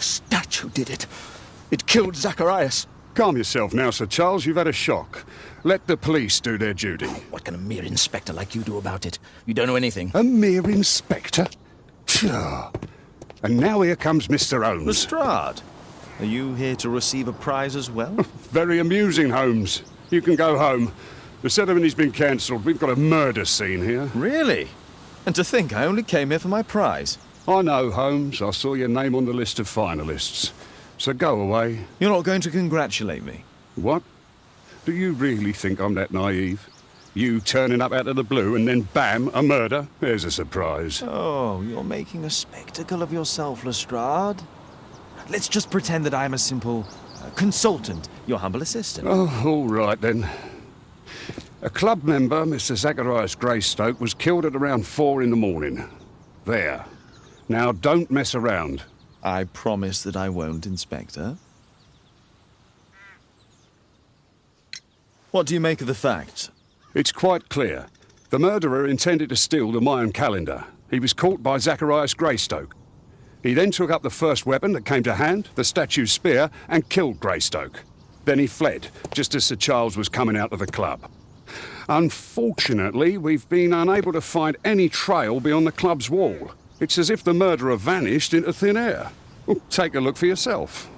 The statue did it. It killed Zacharias. Calm yourself now, Sir Charles. You've had a shock. Let the police do their duty. What can a mere inspector like you do about it? You don't know anything. A mere inspector? Phew. And now here comes Mr. Holmes. Lestrade, are you here to receive a prize as well? Very amusing, Holmes. You can go home. The ceremony's been cancelled. We've got a murder scene here. Really? And to think I only came here for my prize. I know, Holmes. I saw your name on the list of finalists. So go away. You're not going to congratulate me? What? Do you really think I'm that naive? You turning up out of the blue and then bam, a murder? There's a surprise. Oh, you're making a spectacle of yourself, Lestrade. Let's just pretend that I'm a simple consultant, your humble assistant. Oh, all right then. A club member, Mr. Zacharias Greystoke, was killed at around 4 in the morning. There. Now, don't mess around. I promise that I won't, Inspector. What do you make of the facts? It's quite clear. The murderer intended to steal the Mayan calendar. He was caught by Zacharias Greystoke. He then took up the first weapon that came to hand, the statue's spear, and killed Greystoke. Then he fled, just as Sir Charles was coming out of the club. Unfortunately, we've been unable to find any trail beyond the club's wall. It's as if the murderer vanished into thin air. Well, take a look for yourself.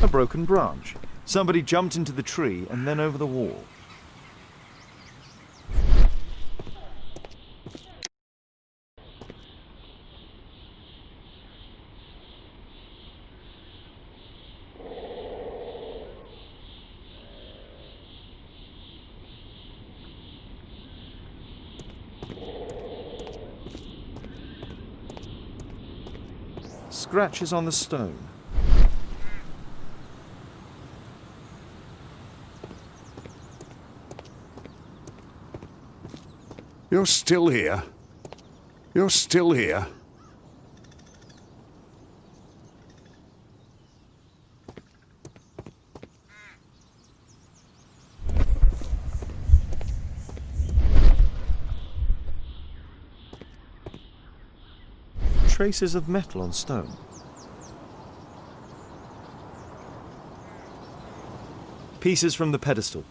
A broken branch. Somebody jumped into the tree and then over the wall. Scratches on the stone. You're still here. You're still here. Traces of metal on stone. Pieces from the pedestal.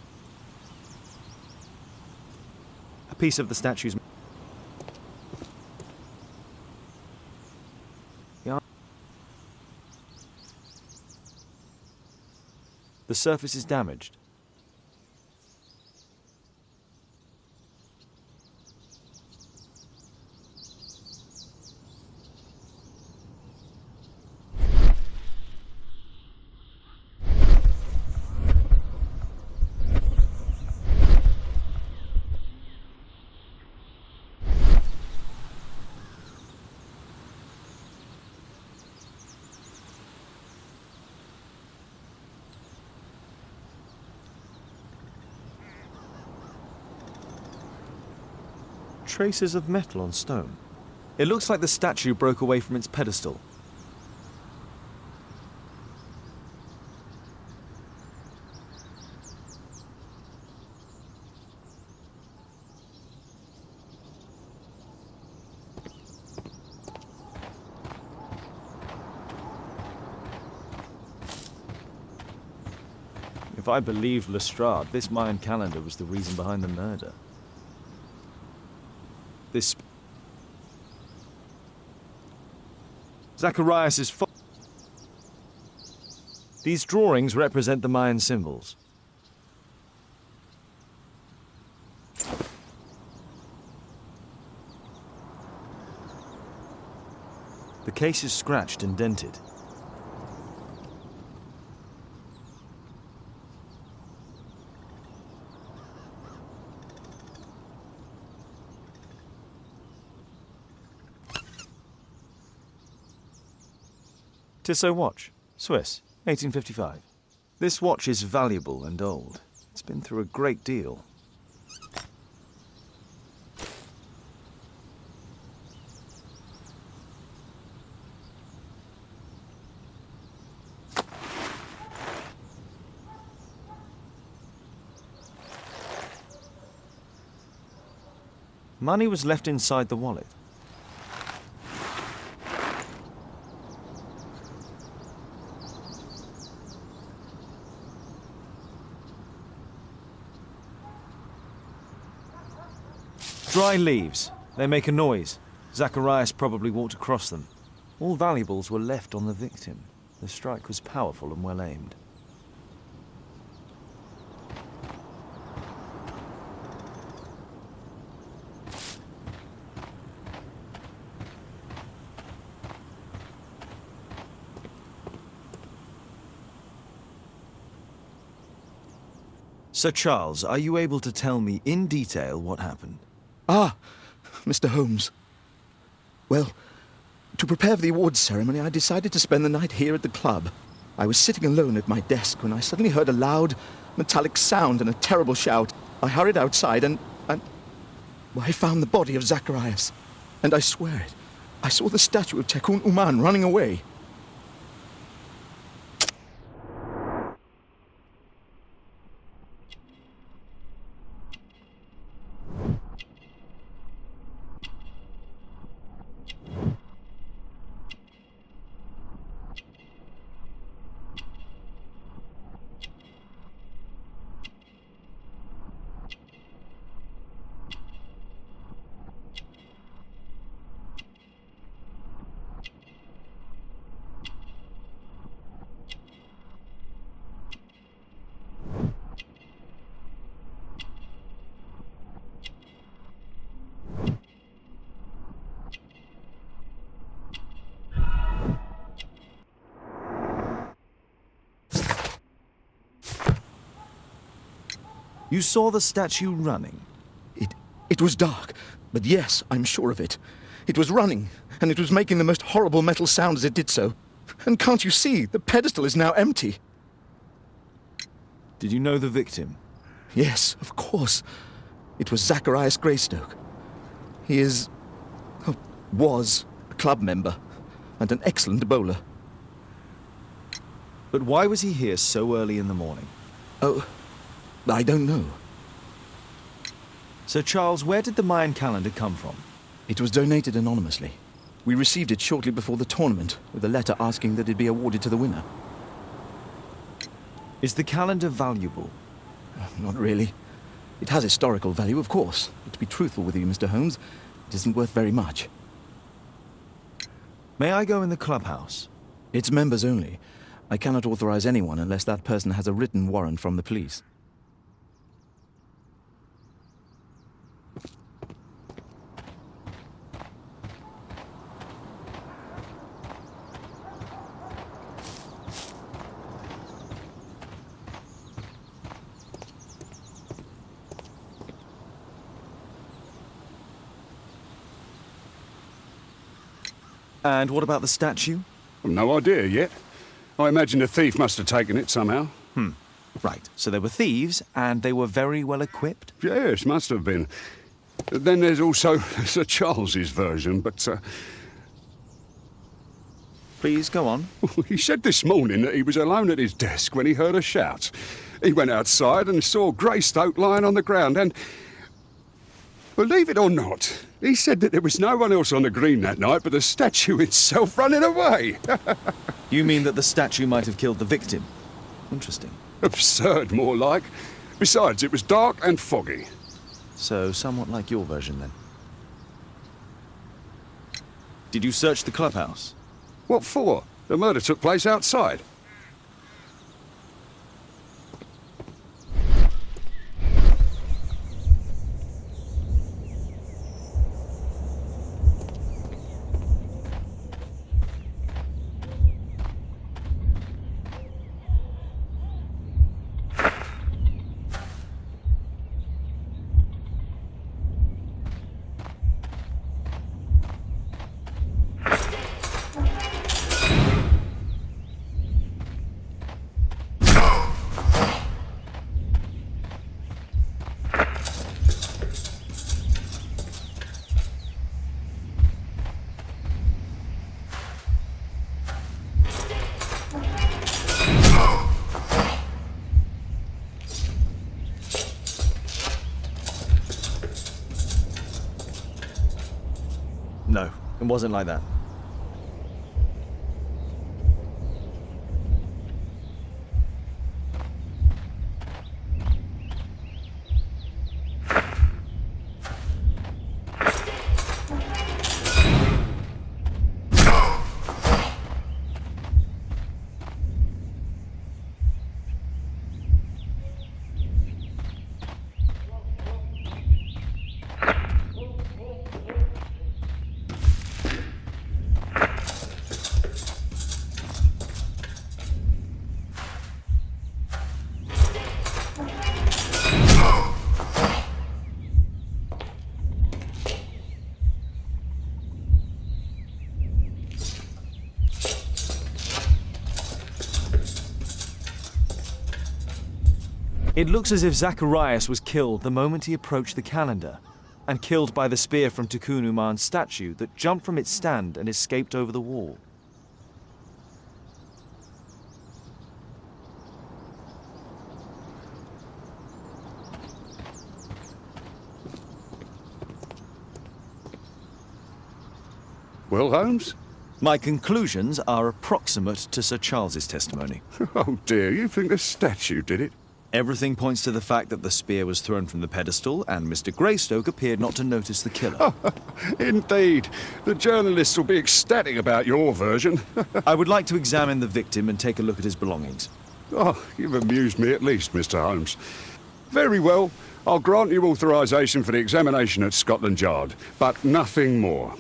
A piece of the statue's... The surface is damaged. Traces of metal on stone. It looks like the statue broke away from its pedestal. If I believed Lestrade, this Mayan calendar was the reason behind the murder. This... Zacharias' These drawings represent the Mayan symbols. The case is scratched and dented. Tissot watch, Swiss, 1855. This watch is valuable and old. It's been through a great deal. Money was left inside the wallet. Dry leaves. They make a noise. Zacharias probably walked across them. All valuables were left on the victim. The strike was powerful and well aimed. Sir Charles, are you able to tell me in detail what happened? Ah, Mr. Holmes. Well, to prepare for the awards ceremony, I decided to spend the night here at the club. I was sitting alone at my desk when I suddenly heard a loud, metallic sound and a terrible shout. I hurried outside and well, I found the body of Zacharias. And I swear it, I saw the statue of Tekun Uman running away. You saw the statue running? It was dark, but yes, I'm sure of it. It was running, and it was making the most horrible metal sound as it did so. And can't you see, the pedestal is now empty? Did you know the victim? Yes, of course. It was Zacharias Greystoke. He was a club member, and an excellent bowler. But why was he here so early in the morning? Oh, I don't know. Sir Charles, where did the Mayan calendar come from? It was donated anonymously. We received it shortly before the tournament, with a letter asking that it be awarded to the winner. Is the calendar valuable? Not really. It has historical value, of course. But to be truthful with you, Mr. Holmes, it isn't worth very much. May I go in the clubhouse? It's members only. I cannot authorize anyone unless that person has a written warrant from the police. And what about the statue? No idea yet. I imagine a thief must have taken it somehow. Right, so they were thieves, and they were very well equipped? Yes, must have been. Then there's also Sir Charles's version, but Please, go on. he said this morning that he was alone at his desk when he heard a shout. He went outside and saw Greystoke lying on the ground and, believe it or not, he said that there was no one else on the green that night but the statue itself running away. You mean that the statue might have killed the victim? Interesting. Absurd, more like. Besides, it was dark and foggy. So, somewhat like your version, then. Did you search the clubhouse? What for? The murder took place outside. It wasn't like that. It looks as if Zacharias was killed the moment he approached the calendar, and killed by the spear from Tikkun Uman's statue that jumped from its stand and escaped over the wall. Well, Holmes? My conclusions are approximate to Sir Charles's testimony. Oh dear, you think the statue did it? Everything points to the fact that the spear was thrown from the pedestal, and Mr. Greystoke appeared not to notice the killer. Indeed. The journalists will be ecstatic about your version. I would like to examine the victim and take a look at his belongings. Oh, you've amused me at least, Mr. Holmes. Very well. I'll grant you authorization for the examination at Scotland Yard, but nothing more.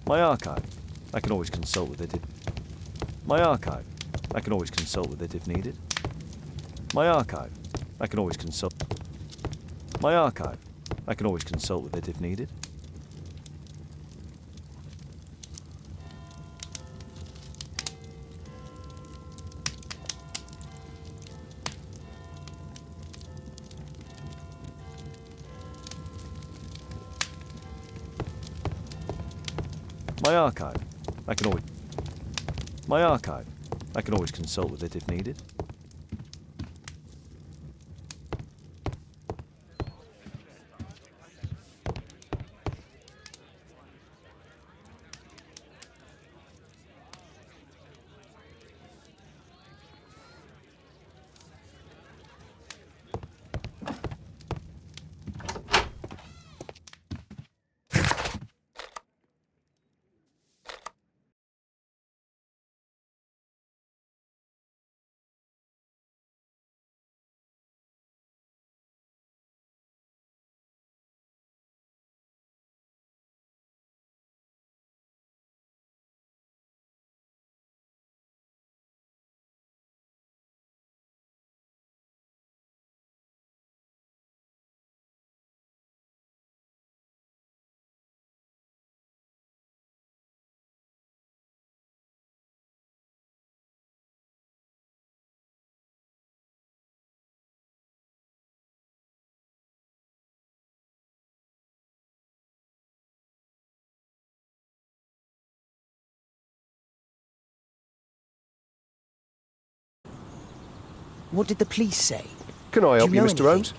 My archive. I can always consult with it. My archive. I can always consult with it if needed. My archive. I can always consult. My archive. I can always consult with it if needed. My archive. I can always. My archive. I can always consult with it if needed. What did the police say? Can I help Do you, know Mr. anything? Holmes?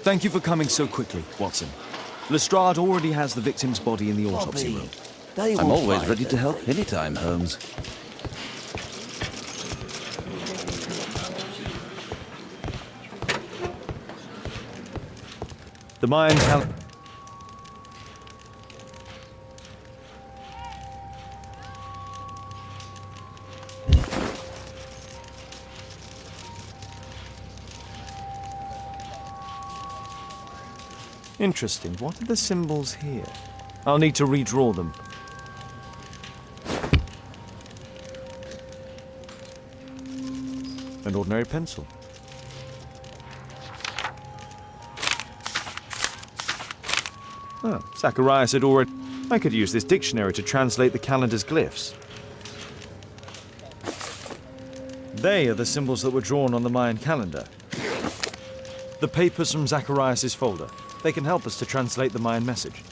Thank you for coming so quickly, Watson. Lestrade already has the victim's body in the autopsy room. I'm always ready to help anytime, Holmes. The Mayan calendar. Interesting. What are the symbols here? I'll need to redraw them. An ordinary pencil. Oh, Zacharias had already... I could use this dictionary to translate the calendar's glyphs. They are the symbols that were drawn on the Mayan calendar. The papers from Zacharias' folder. They can help us to translate the Mayan message.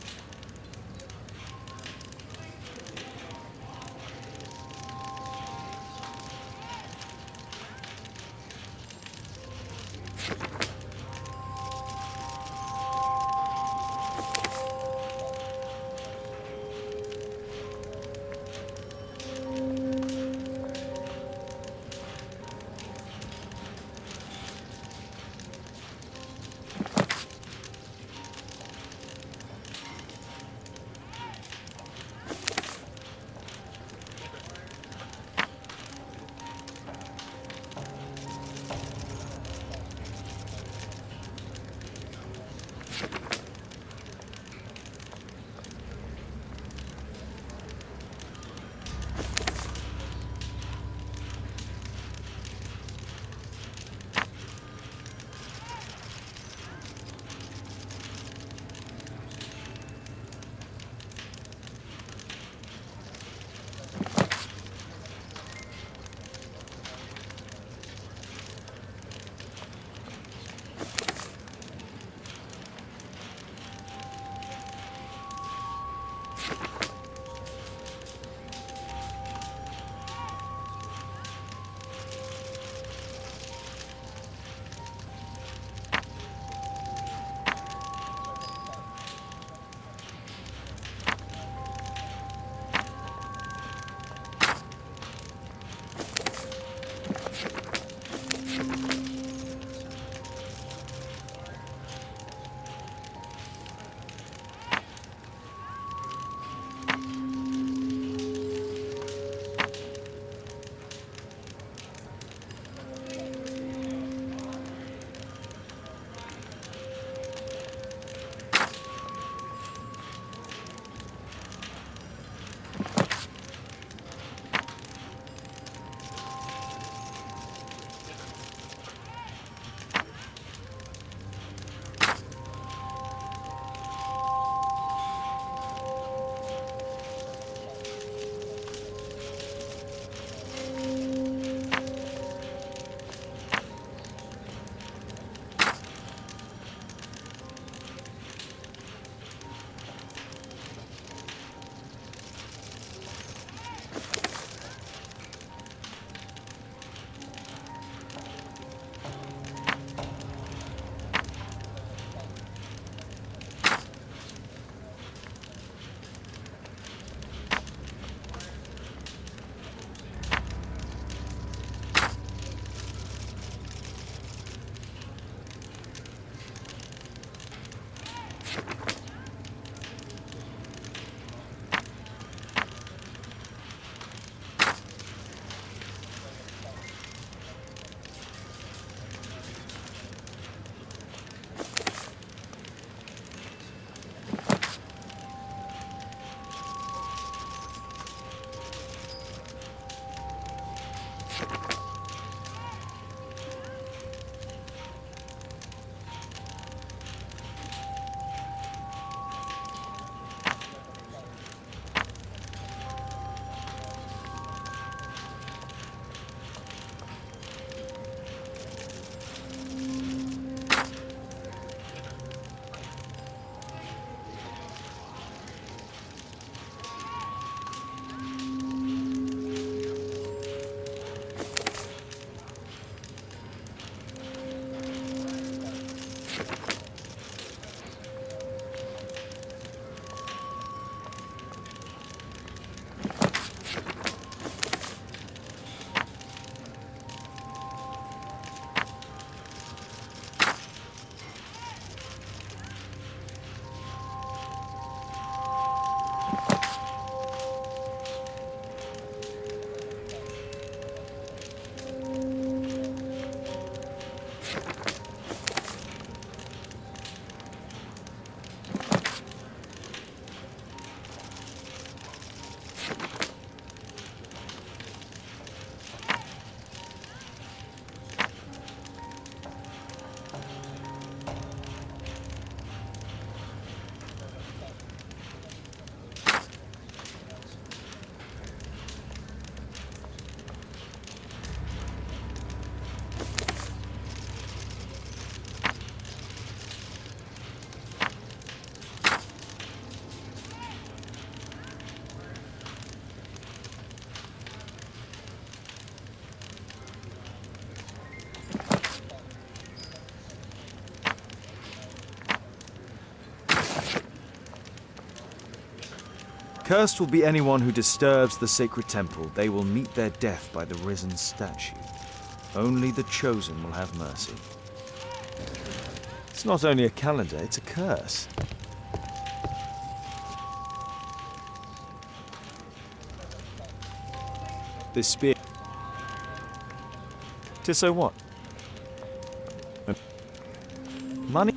Cursed will be anyone who disturbs the sacred temple. They will meet their death by the risen statue. Only the chosen will have mercy. It's not only a calendar, it's a curse. This spear... To so what? Money?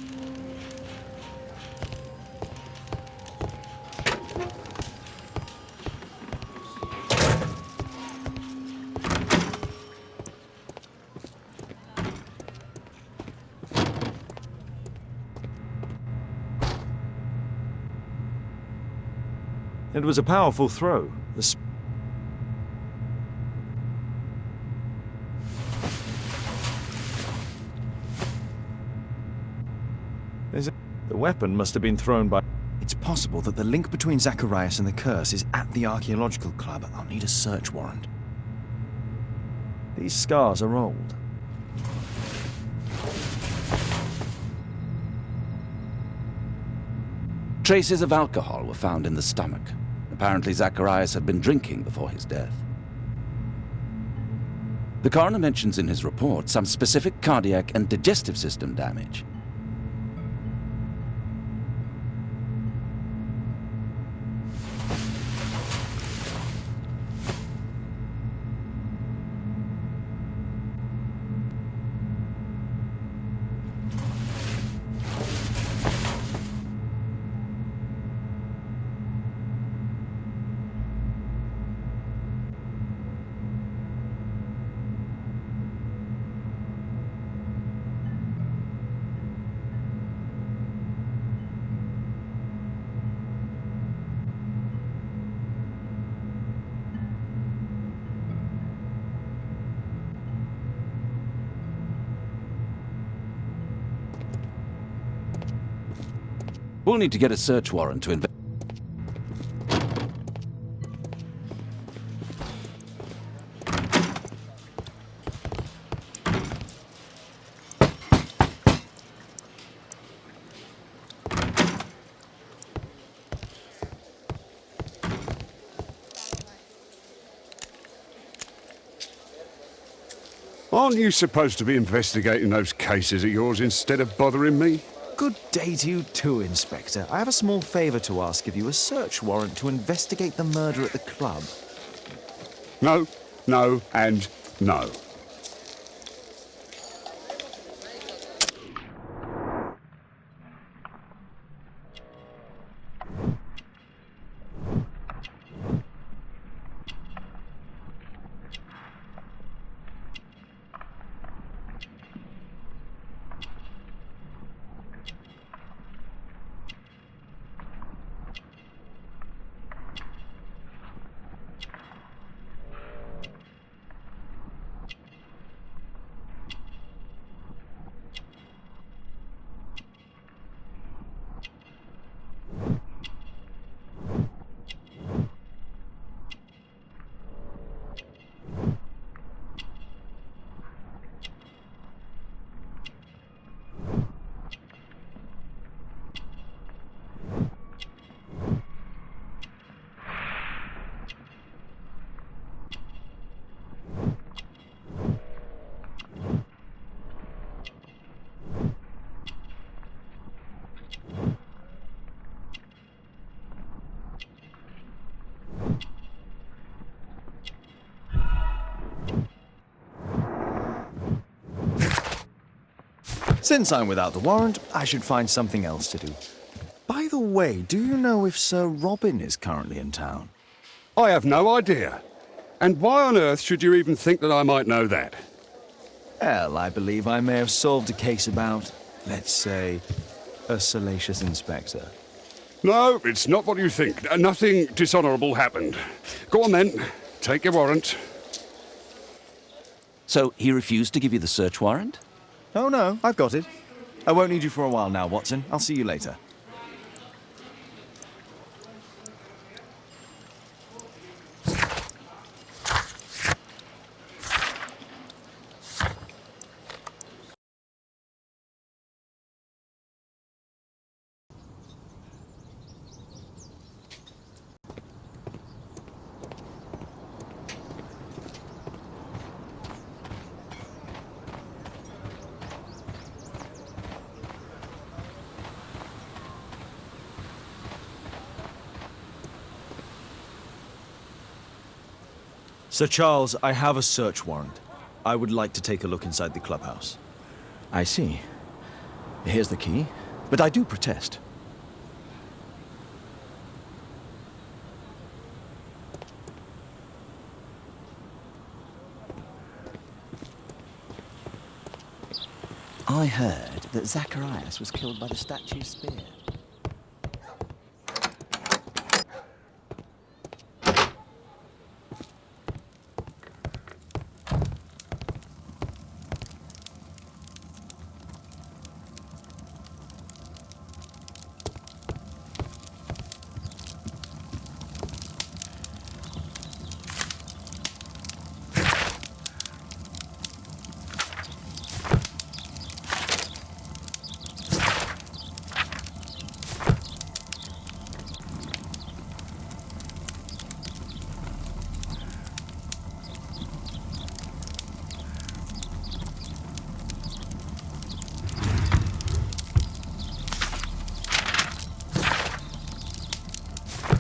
It was a powerful throw. The weapon must have been thrown by... It's possible that the link between Zacharias and the curse is at the archaeological club. I'll need a search warrant. These scars are old. Traces of alcohol were found in the stomach. Apparently Zacharias had been drinking before his death. The coroner mentions in his report some specific cardiac and digestive system damage. We'll need to get a search warrant to investigate. Aren't you supposed to be investigating those cases of yours instead of bothering me? Good day to you too, Inspector. I have a small favor to ask of you, a search warrant to investigate the murder at the club. No, no, and no. Since I'm without the warrant, I should find something else to do. By the way, do you know if Sir Robin is currently in town? I have no idea. And why on earth should you even think that I might know that? Well, I believe I may have solved a case about, let's say, a salacious inspector. No, it's not what you think. Nothing dishonourable happened. Go on then. Take your warrant. So he refused to give you the search warrant? Oh no, I've got it. I won't need you for a while now, Watson. I'll see you later. Sir Charles, I have a search warrant. I would like to take a look inside the clubhouse. I see. Here's the key, but I do protest. I heard that Zacharias was killed by the statue's spear.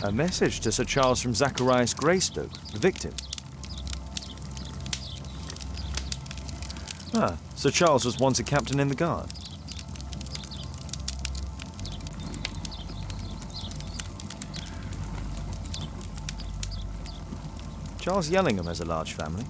A message to Sir Charles from Zacharias Greystoke, the victim. Ah, Sir Charles was once a captain in the guard. Charles Yellingham has a large family.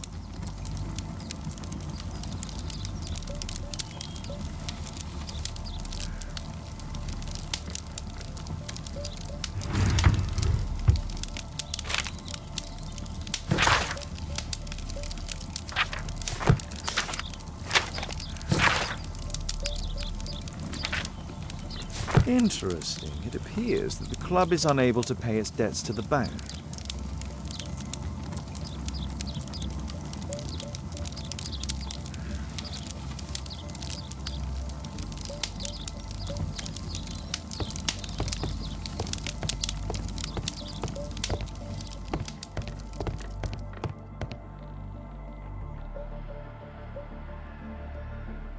Interesting. It appears that the club is unable to pay its debts to the bank.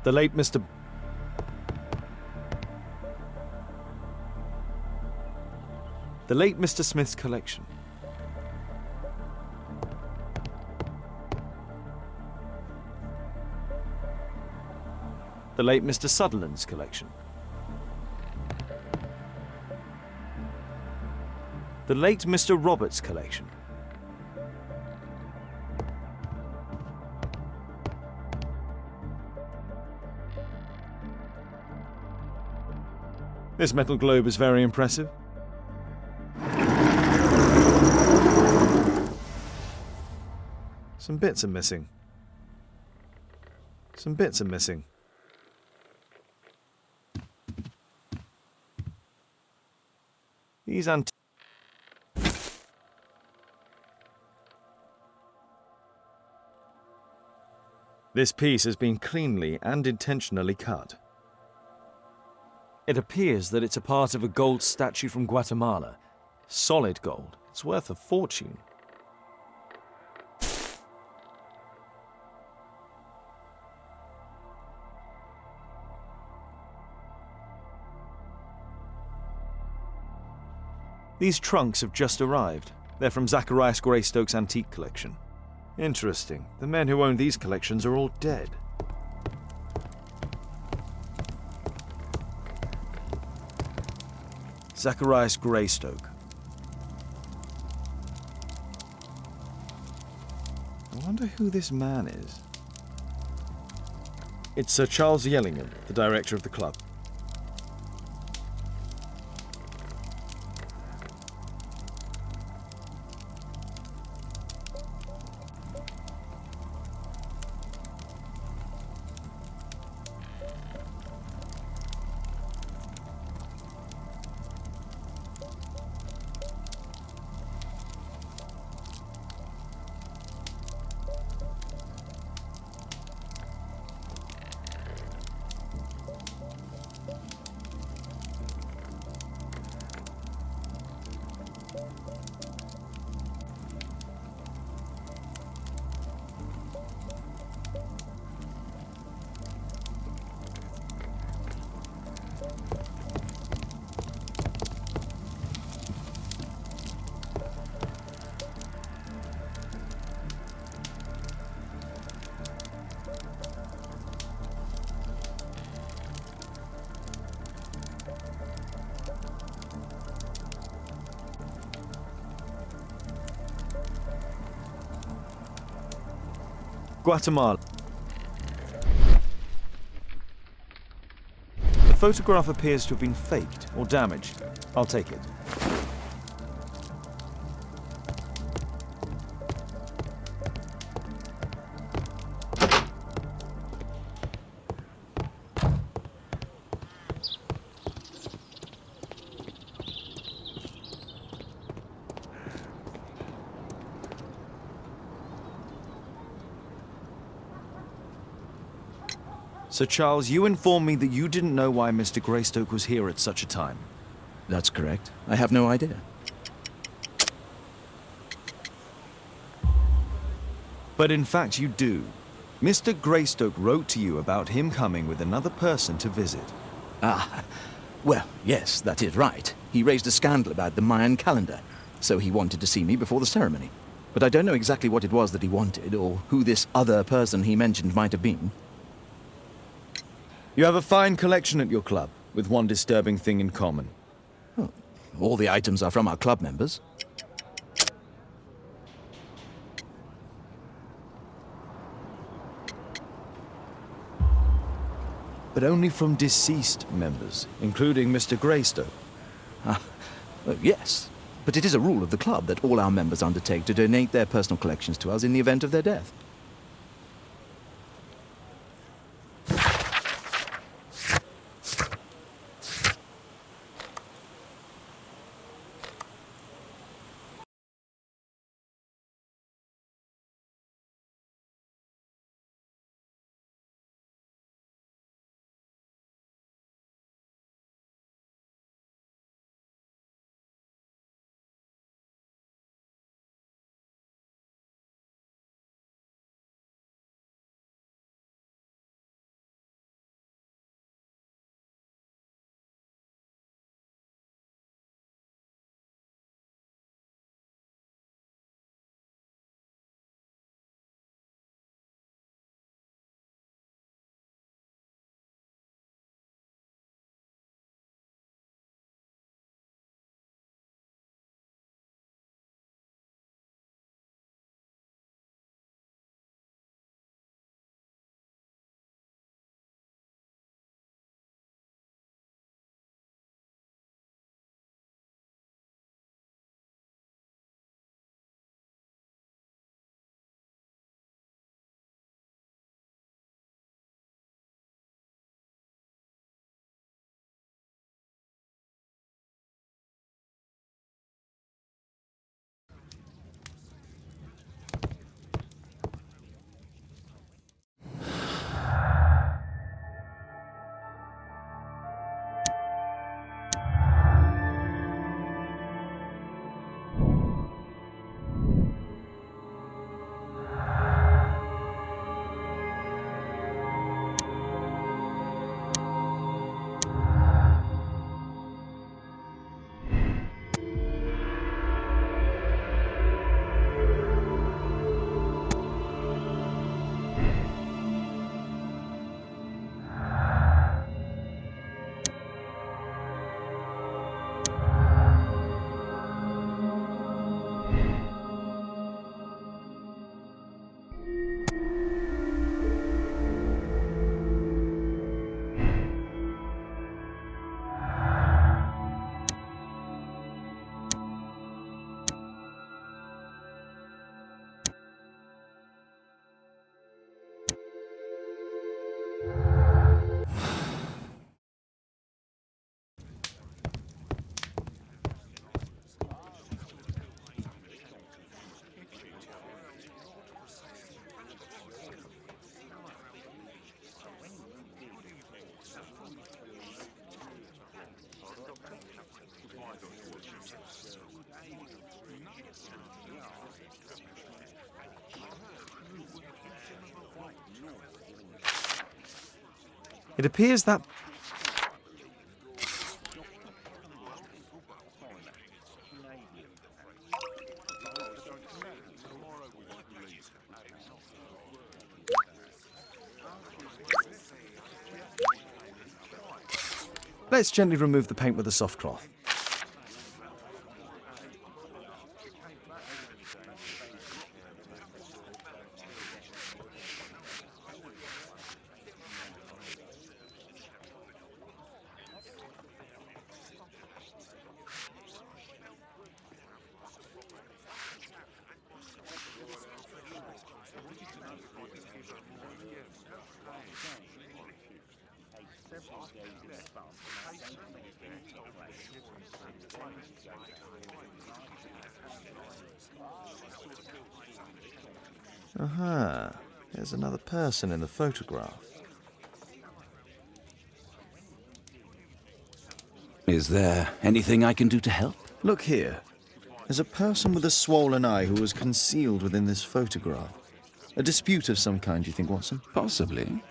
The late Mr. The late Mr. Smith's collection. The late Mr. Sutherland's collection. The late Mr. Roberts' collection. This metal globe is very impressive. Some bits are missing. Some bits are missing. These This piece has been cleanly and intentionally cut. It appears that it's a part of a gold statue from Guatemala. Solid gold. It's worth a fortune. These trunks have just arrived. They're from Zacharias Greystoke's antique collection. Interesting. The men who own these collections are all dead. Zacharias Greystoke. I wonder who this man is. It's Sir Charles Yellingham, the director of the club. Guatemala. The photograph appears to have been faked or damaged. I'll take it. Sir Charles, you informed me that you didn't know why Mr. Greystoke was here at such a time. That's correct. I have no idea. But in fact you do. Mr. Greystoke wrote to you about him coming with another person to visit. Ah, well, yes, that is right. He raised a scandal about the Mayan calendar, so he wanted to see me before the ceremony. But I don't know exactly what it was that he wanted, or who this other person he mentioned might have been. You have a fine collection at your club, with one disturbing thing in common. Oh, all the items are from our club members. But only from deceased members, including Mr. Greystoke. Oh, yes, but it is a rule of the club that all our members undertake to donate their personal collections to us in the event of their death. It appears that... Let's gently remove the paint with a soft cloth. Aha, there's another person in the photograph. Is there anything I can do to help? Look here. There's a person with a swollen eye who was concealed within this photograph. A dispute of some kind, do you think, Watson? Possibly.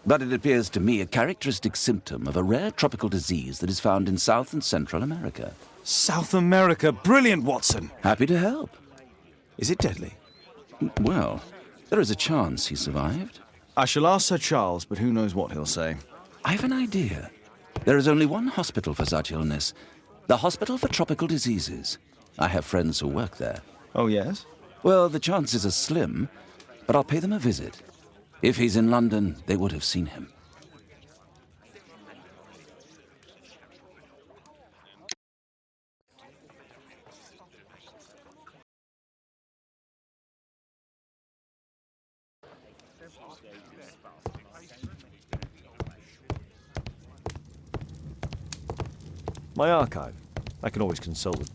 But it appears to me a characteristic symptom of a rare tropical disease that is found in South and Central America. South America! Brilliant, Watson! Happy to help. Is it deadly? Well, there is a chance he survived. I shall ask Sir Charles, but who knows what he'll say. I have an idea. There is only one hospital for such illness. The Hospital for Tropical Diseases. I have friends who work there. Oh, yes? Well, the chances are slim, but I'll pay them a visit. If he's in London, they would have seen him. My archive. I can always consult with.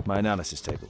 My analysis table.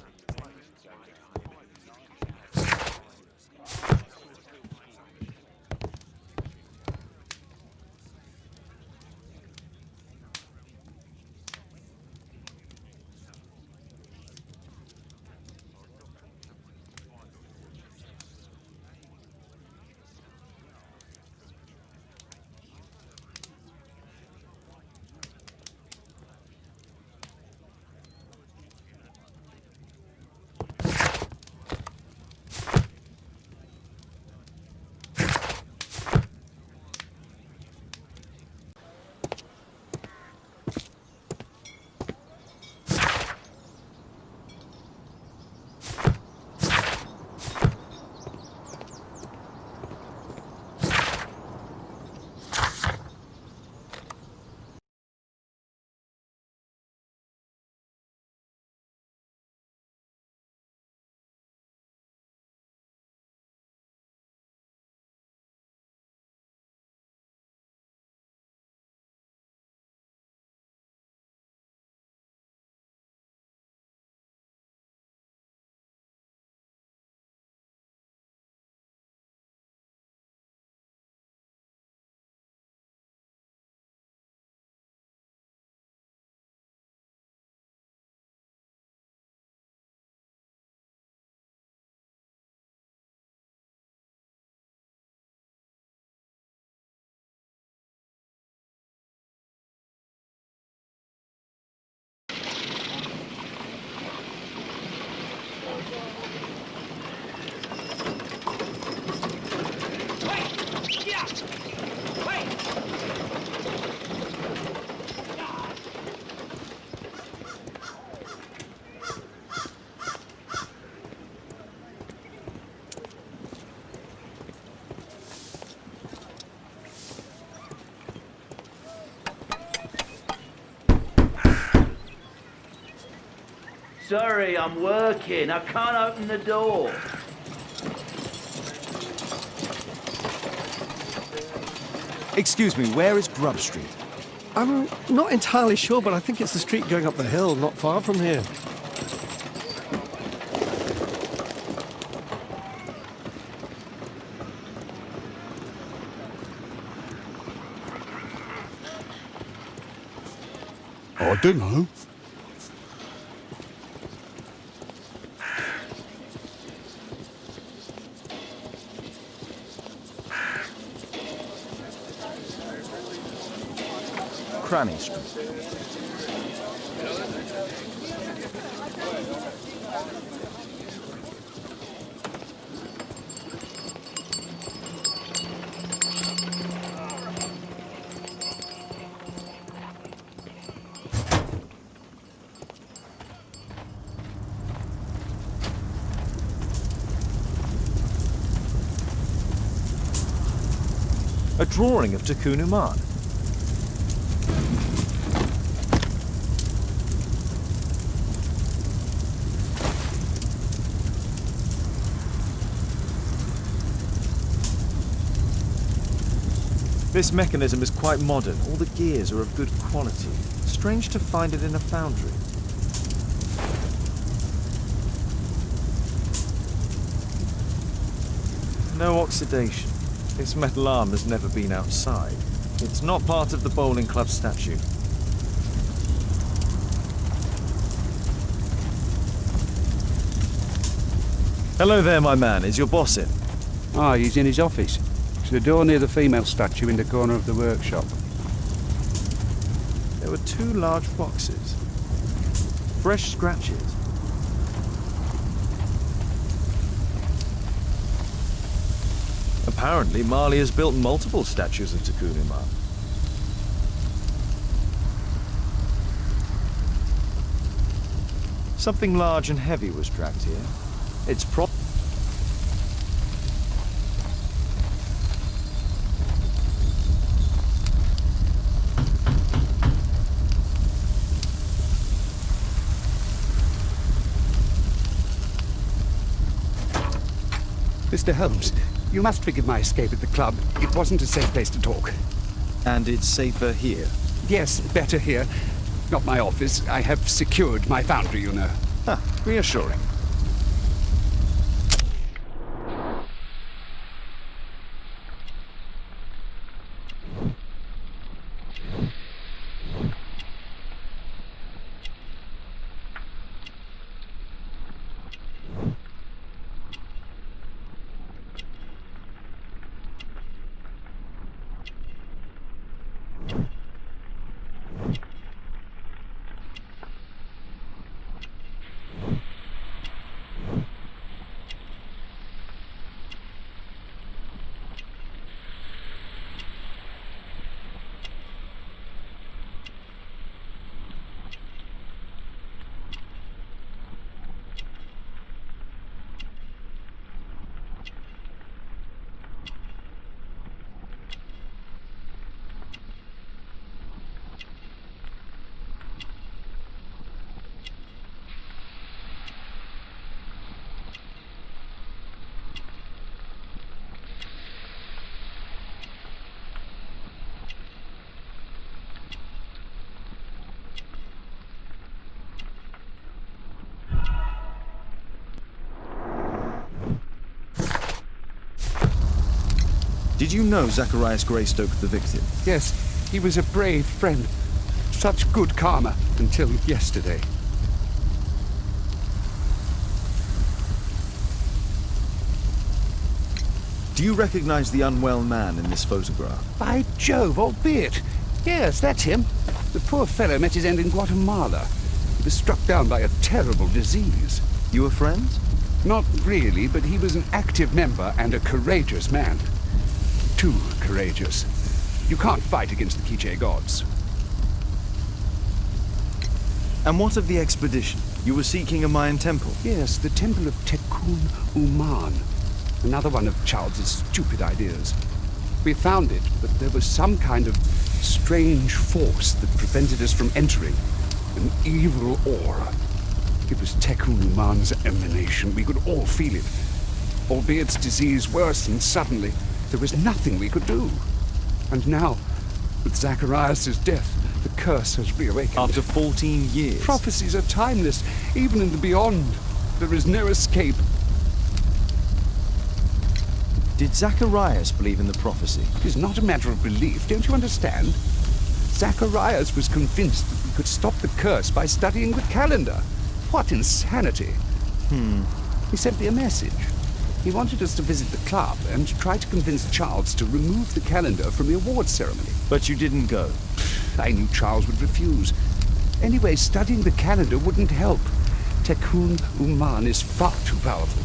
Sorry, I'm working. I can't open the door. Excuse me, where is Grub Street? I'm not entirely sure, but I think it's the street going up the hill, not far from here. I don't know. Cranny Street. A drawing of Tikkun Uman. This mechanism is quite modern. All the gears are of good quality. Strange to find it in a foundry. No oxidation. This metal arm has never been outside. It's not part of the bowling club statue. Hello there, my man. Is your boss in? Ah, he's in his office. It's the door near the female statue in the corner of the workshop. There were 2 large boxes. Fresh scratches. Apparently, Marley has built multiple statues of Tikkun Uman. Something large and heavy was dragged here. It's Mr. Holmes, you must forgive my escape at the club. It wasn't a safe place to talk. And it's safer here. Yes, better here. Not my office. I have secured my foundry, you know. Ah, reassuring. Did you know Zacharias Greystoke, the victim? Yes, he was a brave friend. Such good karma until yesterday. Do you recognize the unwell man in this photograph? By Jove, albeit. Yes, that's him. The poor fellow met his end in Guatemala. He was struck down by a terrible disease. You were friends? Not really, but he was an active member and a courageous man. Too courageous. You can't fight against the Quiche gods. And what of the expedition? You were seeking a Mayan temple. Yes, the temple of Tikkun Uman. Another one of Charles's stupid ideas. We found it, but there was some kind of strange force that prevented us from entering. An evil aura. It was Tikkun Uman's emanation. We could all feel it. Albeit its disease worsened suddenly, there was nothing we could do. And now, with Zacharias' death, the curse has reawakened. After 14 years. Prophecies are timeless, even in the beyond. There is no escape. Did Zacharias believe in the prophecy? It is not a matter of belief, don't you understand? Zacharias was convinced that we could stop the curse by studying the calendar. What insanity! He sent me a message. He wanted us to visit the club and try to convince Charles to remove the calendar from the awards ceremony. But you didn't go. I knew Charles would refuse. Anyway, studying the calendar wouldn't help. Tikkun Uman is far too powerful.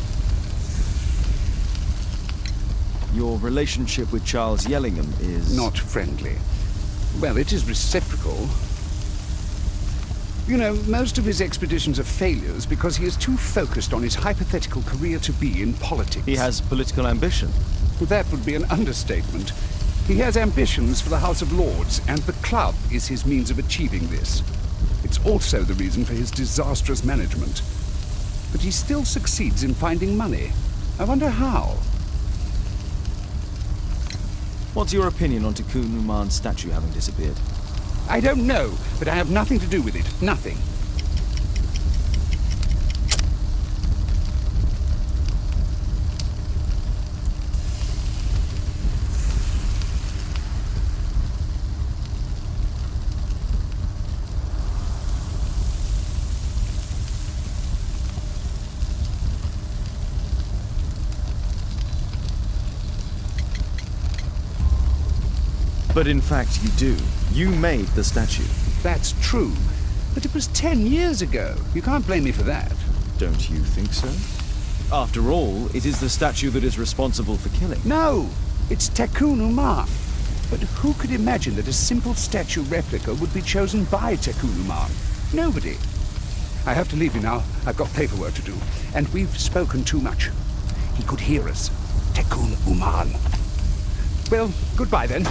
Your relationship with Charles Yellingham is... Not friendly. Well, it is reciprocal. You know, most of his expeditions are failures because he is too focused on his hypothetical career to be in politics. He has political ambition. Well, that would be an understatement. He has ambitions for the House of Lords, and the club is his means of achieving this. It's also the reason for his disastrous management. But he still succeeds in finding money. I wonder how. What's your opinion on Tikkun Uman's statue having disappeared? I don't know, but I have nothing to do with it. Nothing. But in fact, you do. You made the statue. That's true. But it was 10 years ago. You can't blame me for that. Don't you think so? After all, it is the statue that is responsible for killing. No! It's Tikkun Uman. But who could imagine that a simple statue replica would be chosen by Tikkun Uman? Nobody. I have to leave you now. I've got paperwork to do. And we've spoken too much. He could hear us. Tikkun Uman. Well, goodbye then.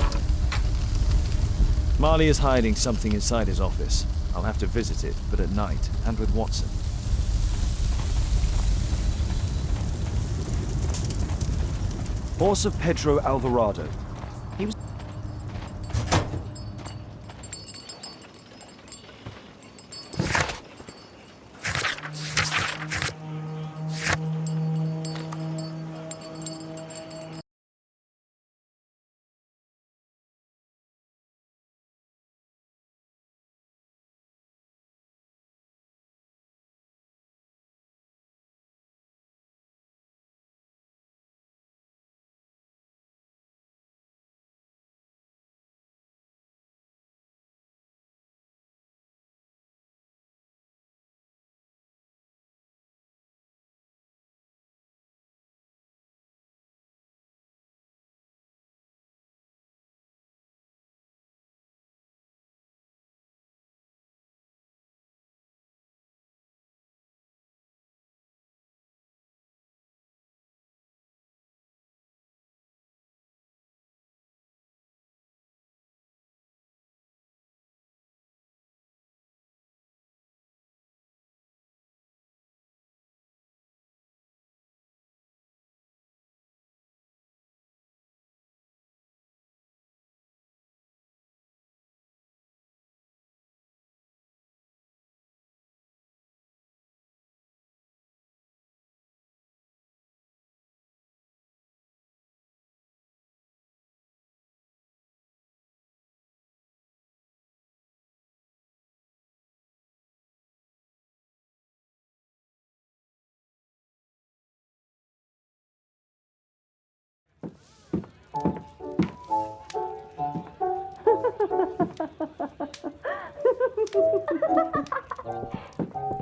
Marley is hiding something inside his office. I'll have to visit it, but at night, and with Watson. Horse of Pedro Alvarado. He was...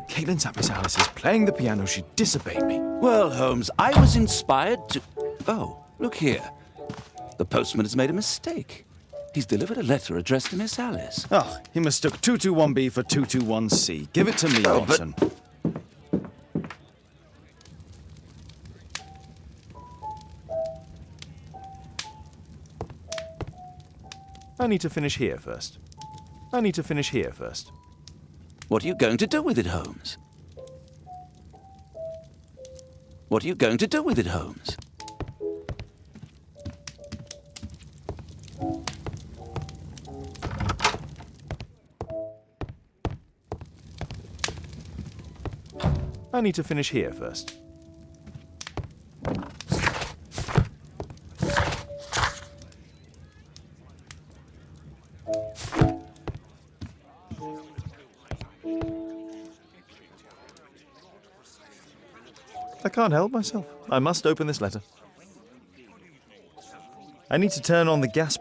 Caitlin Sapisalis is playing the piano. She disobeyed me. Well, Holmes, I was inspired to... Oh, look here. The postman has made a mistake. He's delivered a letter addressed to Miss Alice. Oh, he mistook 221B for 221C. Give it to me, Oh, but- Watson. I need to finish here first. What are you going to do with it, Holmes? What are you going to do with it, Holmes? I need to finish here first. I can't help myself. I must open this letter. I need to turn on the gas.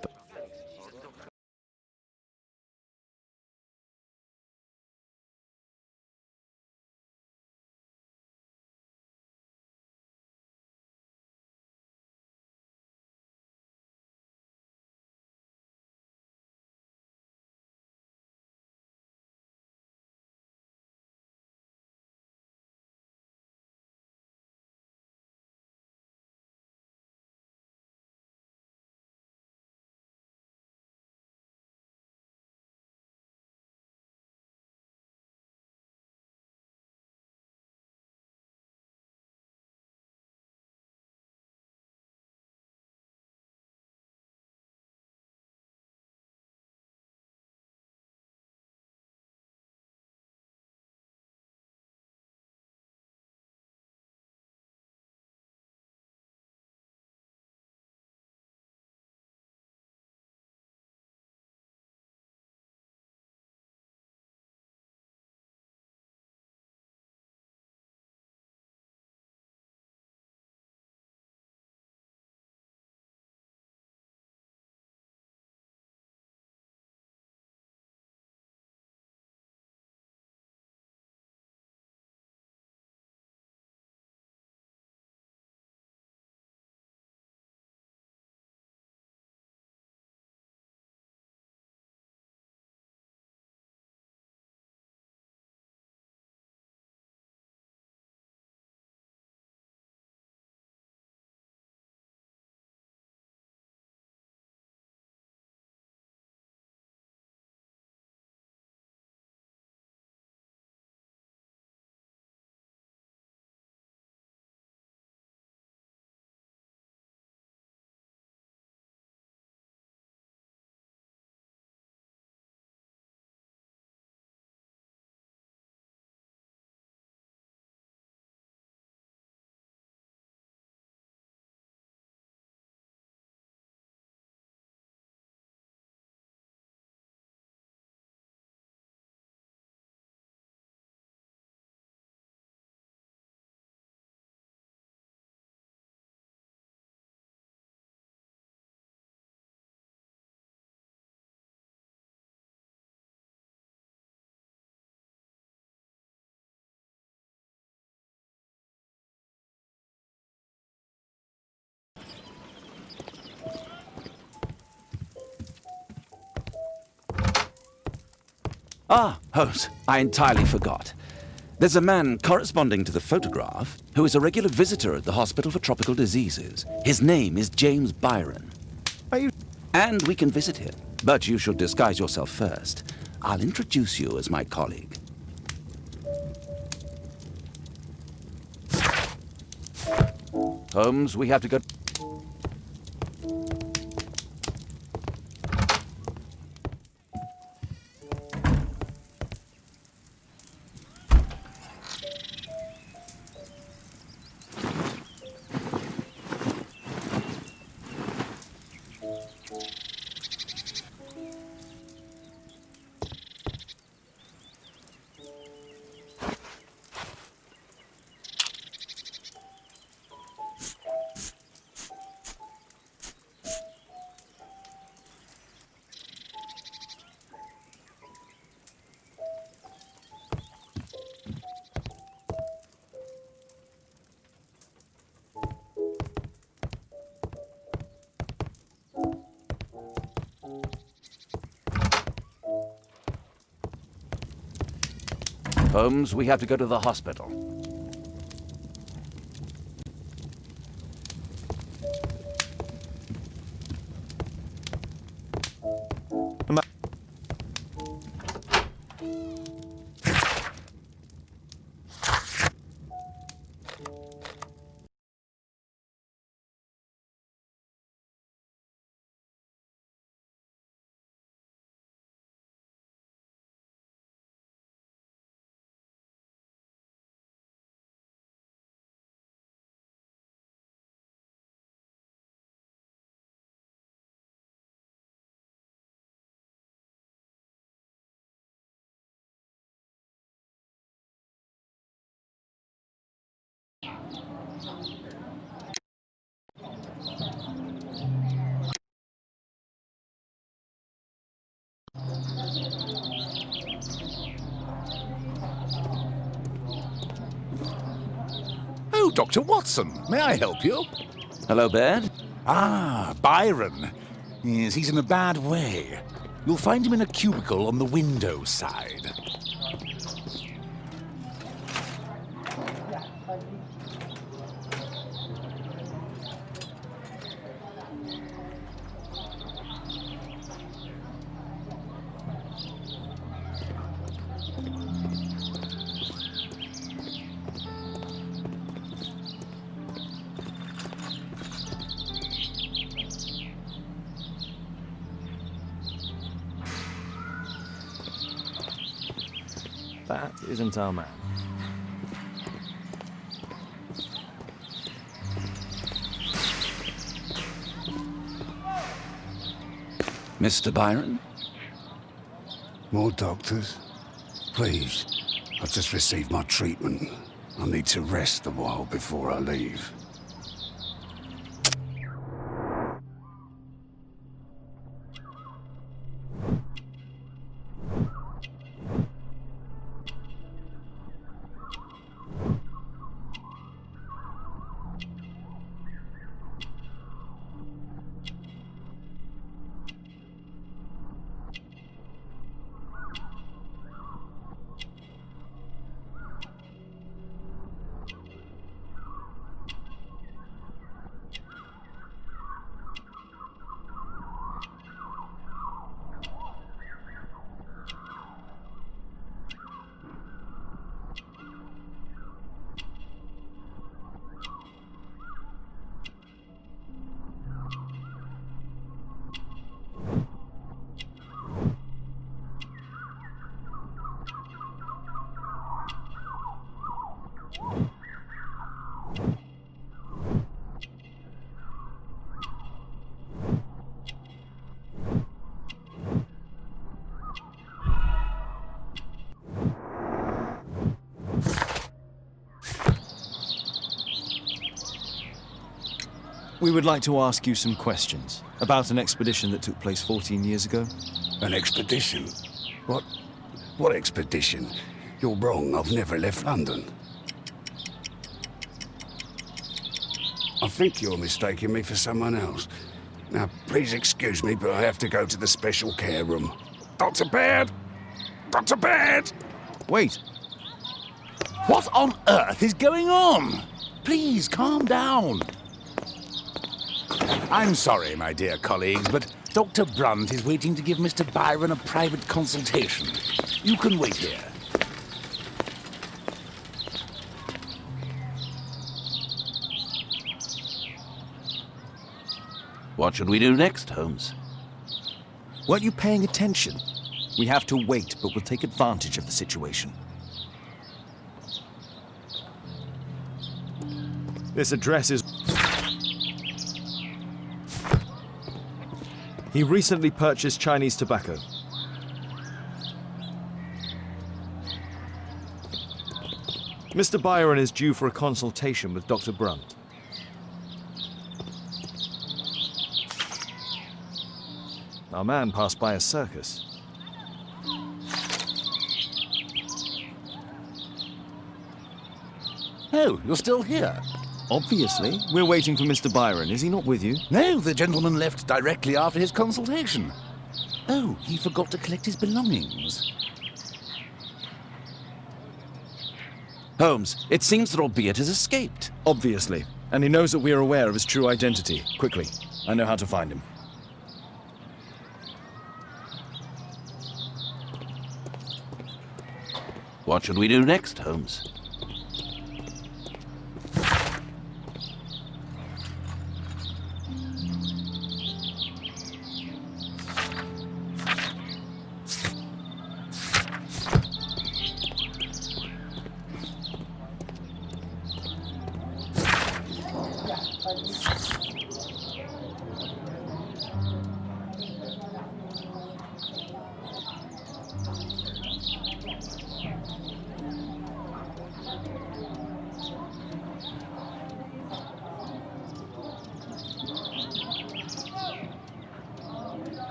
Ah, Holmes, I entirely forgot. There's a man corresponding to the photograph who is a regular visitor at the Hospital for Tropical Diseases. His name is James Byron. Are you... And we can visit him, but you should disguise yourself first. I'll introduce you as my colleague. Holmes, we have to go... Holmes, we have to go to the hospital. Oh, Dr. Watson, may I help you? Hello, Baird. Ah, Byron. Yes, he's in a bad way. You'll find him in a cubicle on the window side. That isn't our man. Mr. Byron? More doctors? Please. I've just received my treatment. I need to rest a while before I leave. We would like to ask you some questions about an expedition that took place 14 years ago. An expedition? What expedition? You're wrong, I've never left London. I think you're mistaking me for someone else. Now, please excuse me, but I have to go to the special care room. Dr. Baird! got to bed! Wait. What on earth is going on? Please, calm down. I'm sorry, my dear colleagues, but Dr. Brunt is waiting to give Mr. Byron a private consultation. You can wait here. What should we do next, Holmes? Weren't you paying attention? We have to wait, but we'll take advantage of the situation. This address is... He recently purchased Chinese tobacco. Mr. Byron is due for a consultation with Dr. Brunt. Our man passed by a circus. Oh, you're still here? Obviously. We're waiting for Mr. Byron. Is he not with you? No, the gentleman left directly after his consultation. Oh, he forgot to collect his belongings. Holmes, it seems that albeit has escaped. Obviously. And he knows that we are aware of his true identity. Quickly. I know how to find him. What should we do next, Holmes?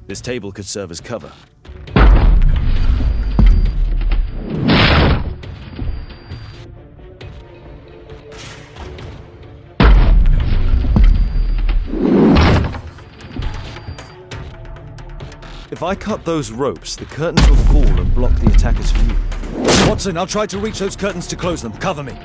This table could serve as cover. If I cut those ropes, the curtains will fall and block the attacker's view. Watson, I'll try to reach those curtains to close them. Cover me.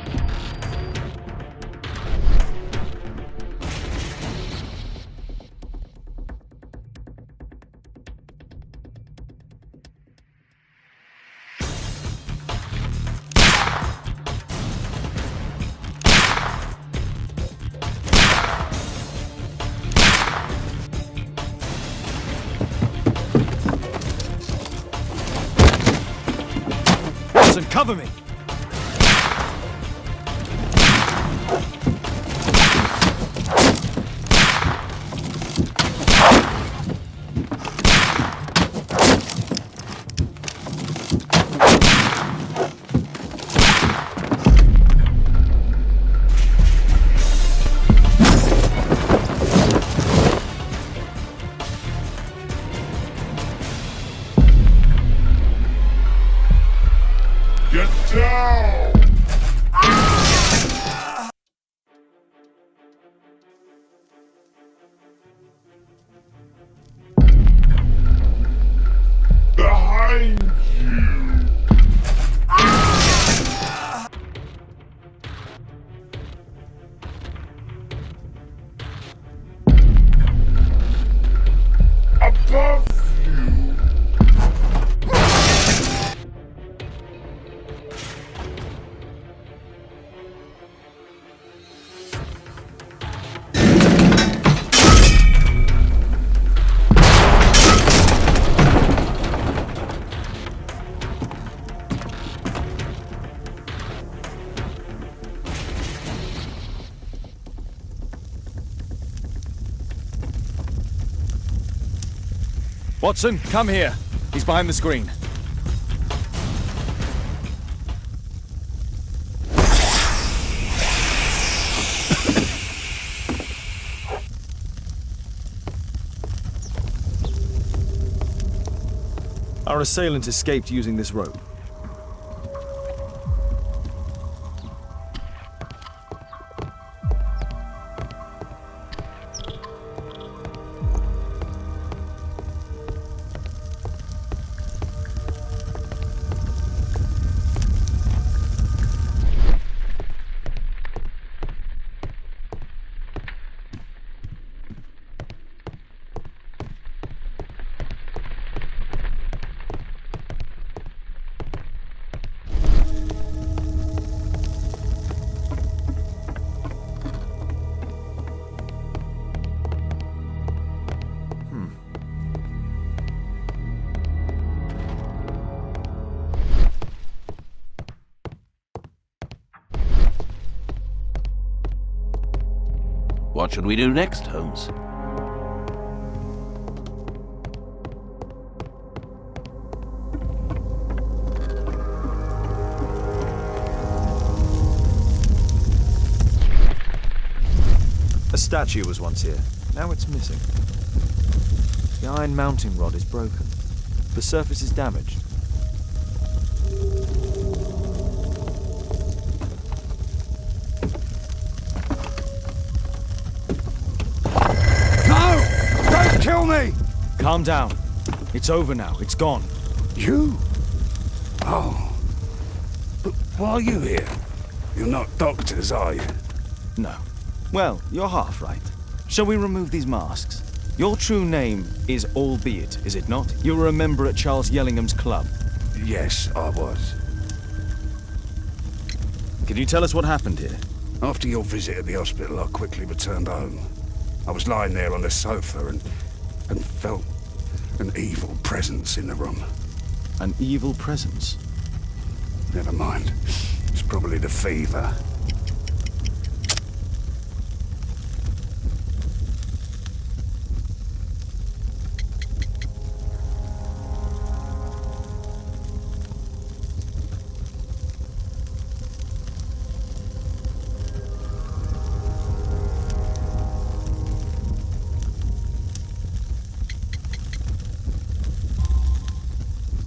Watson, cover me! Watson, come here. He's behind the screen. Our assailant escaped using this rope. What should we do next, Holmes? A statue was once here. Now it's missing. The iron mounting rod is broken. The surface is damaged. No! Don't kill me! Calm down. It's over now. It's gone. You? Oh. But why are you here? You're not doctors, are you? No. Well, you're half right. Shall we remove these masks? Your true name is Albeit, is it not? You were a member at Charles Yellingham's club. Yes, I was. Can you tell us what happened here? After your visit at the hospital, I quickly returned home. I was lying there on the sofa and felt an evil presence in the room. An evil presence? Never mind. It's probably the fever.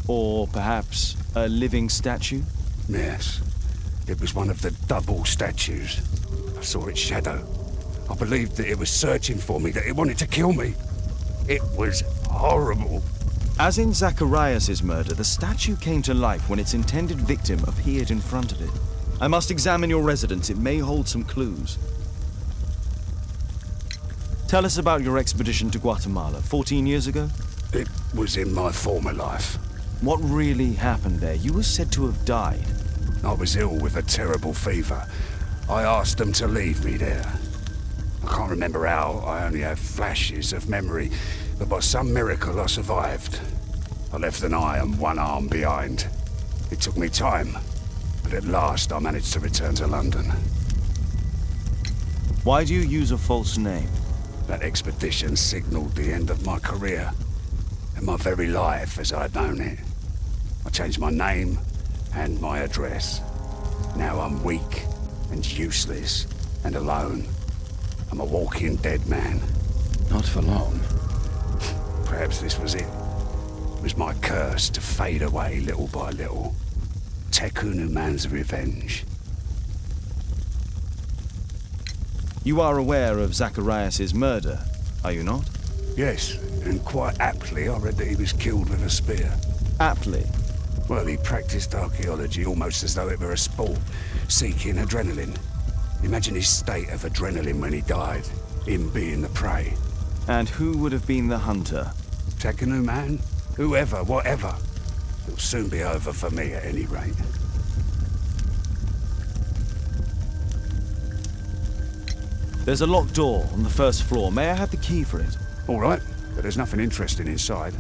Or perhaps a living statue? Yes. It was one of the double statues. I saw its shadow. I believed that it was searching for me, that it wanted to kill me. It was horrible. As in Zacharias' murder, the statue came to life when its intended victim appeared in front of it. I must examine your residence. It may hold some clues. Tell us about your expedition to Guatemala 14 years ago. It was in my former life. What really happened there? You were said to have died. I was ill with a terrible fever. I asked them to leave me there. I can't remember how. I only have flashes of memory. But by some miracle, I survived. I left an eye and one arm behind. It took me time. But at last, I managed to return to London. Why do you use a false name? That expedition signaled the end of my career. And my very life as I'd known it. I changed my name and my address. Now I'm weak and useless and alone. I'm a walking dead man. Not for long. Perhaps this was it. It was my curse to fade away little by little. Tekunu man's revenge. You are aware of Zacharias' murder, are you not? Yes, and quite aptly I read that he was killed with a spear. Aptly. Well, he practiced archaeology almost as though it were a sport, seeking adrenaline. Imagine his state of adrenaline when he died, him being the prey. And who would have been the hunter? Tekunu man? Whoever, whatever. It'll soon be over for me at any rate. There's a locked door on the first floor. May I have the key for it? All right, but there's nothing interesting inside.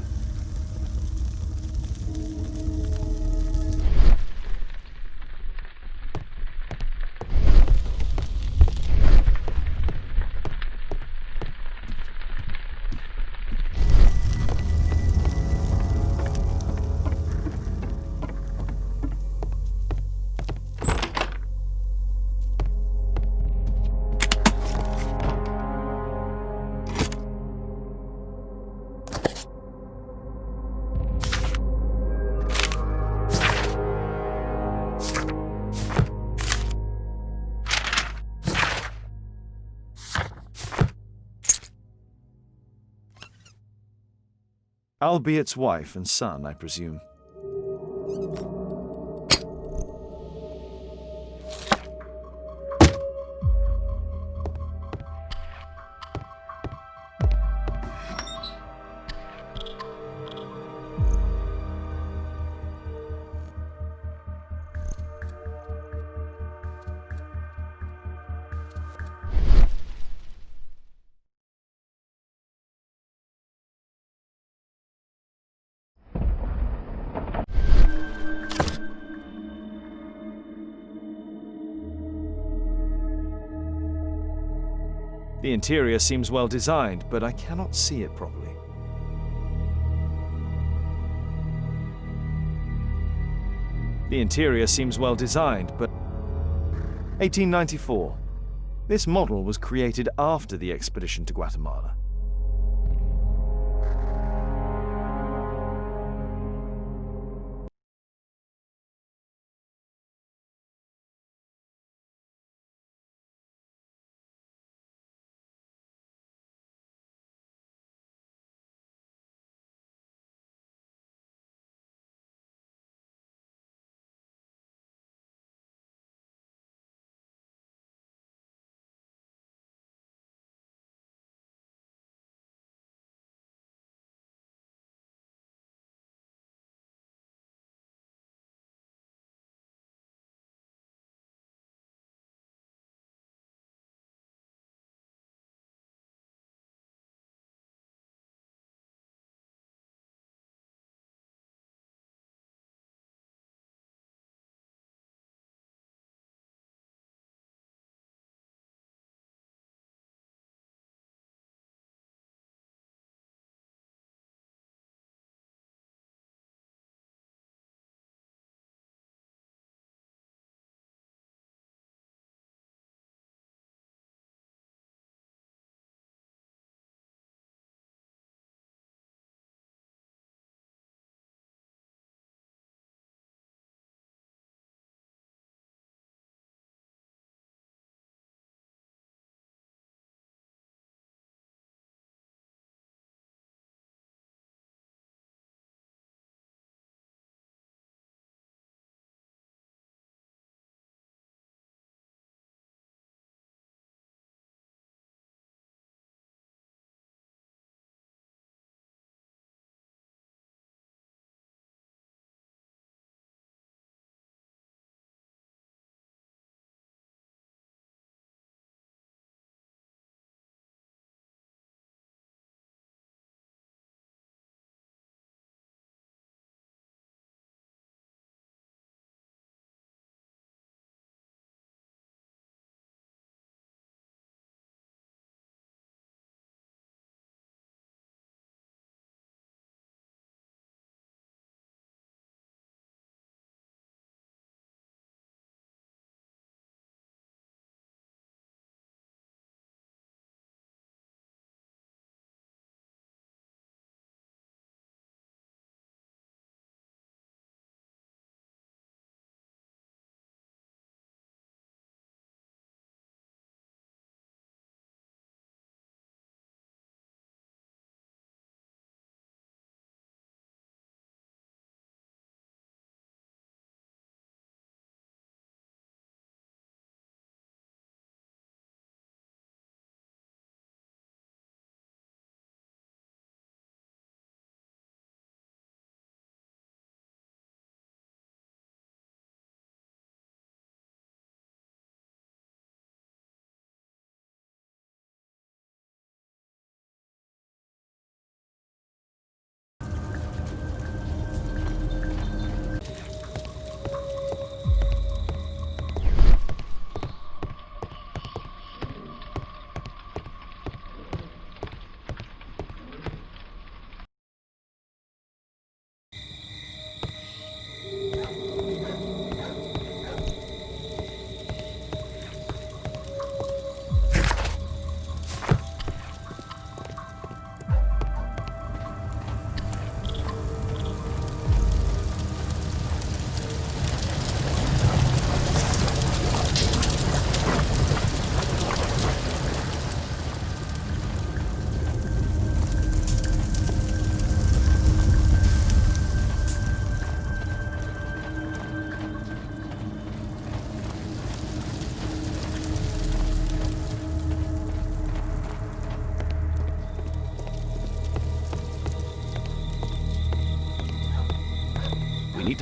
Albiot's wife and son, I presume. The interior seems well designed, but I cannot see it properly. The interior seems well designed, but 1894. This model was created after the expedition to Guatemala.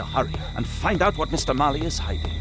to hurry and find out what Mr. Marley is hiding.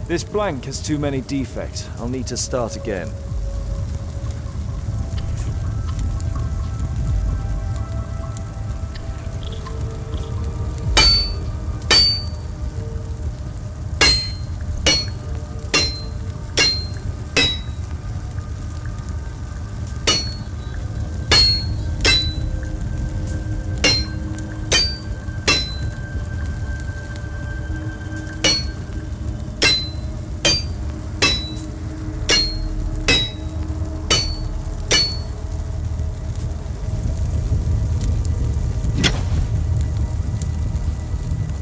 This blank has too many defects. I'll need to start again.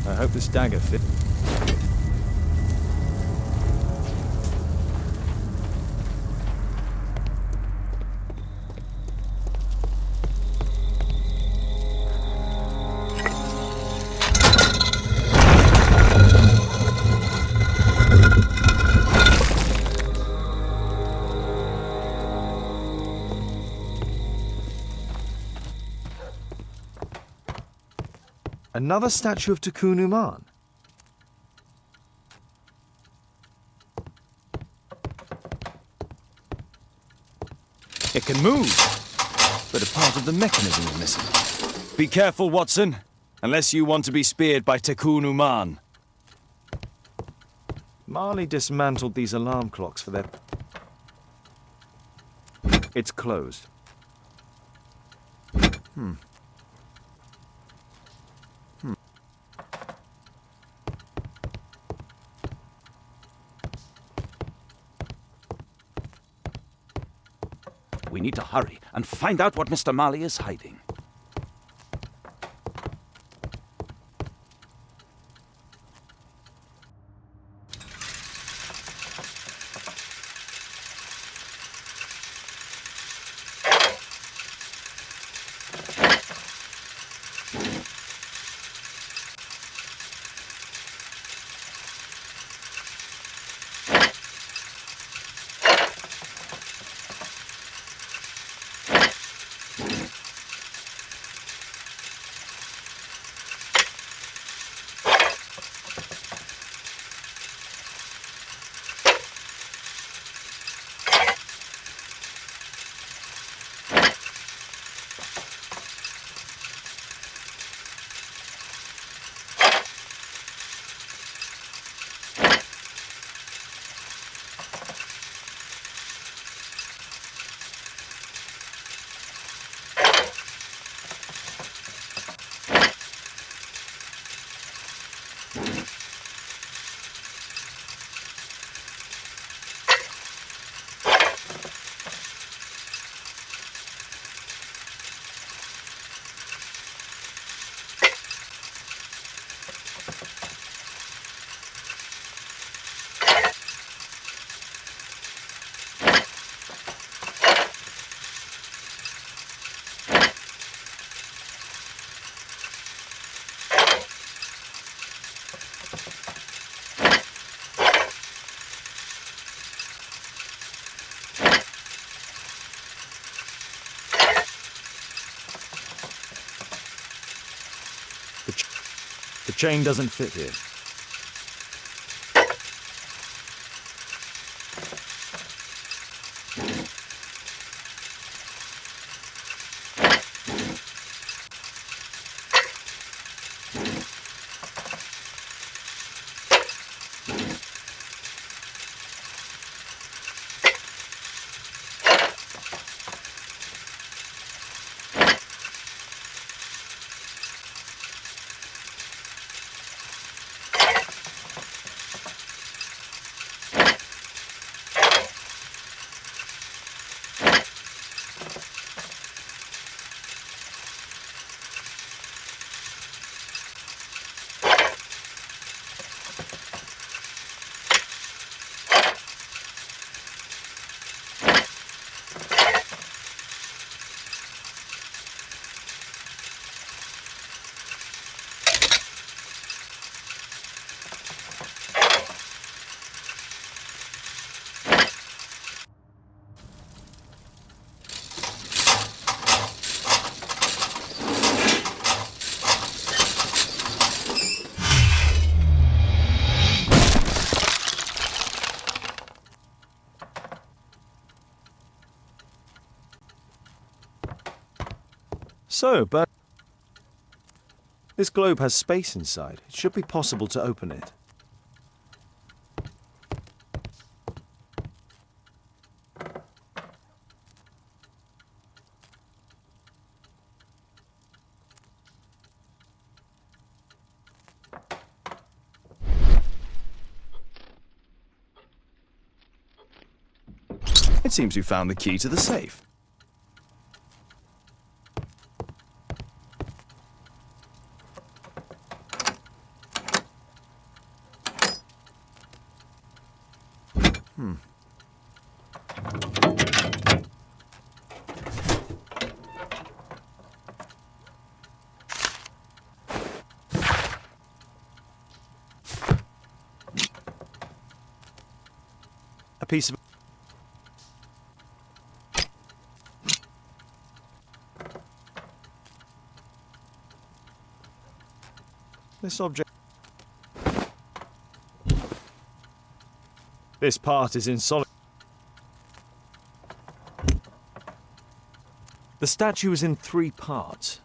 I hope this dagger fits. Another statue of Tikkun Uman. It can move, but a part of the mechanism is missing. Be careful, Watson, unless you want to be speared by Tikkun Uman. Marley dismantled these alarm clocks for their... It's closed. We need to hurry and find out what Mr. Marley is hiding. The chain doesn't fit here. So, but this globe has space inside. It should be possible to open it. It seems we found the key to the safe. A piece of... This object... This part is in solid... The statue is in 3 parts.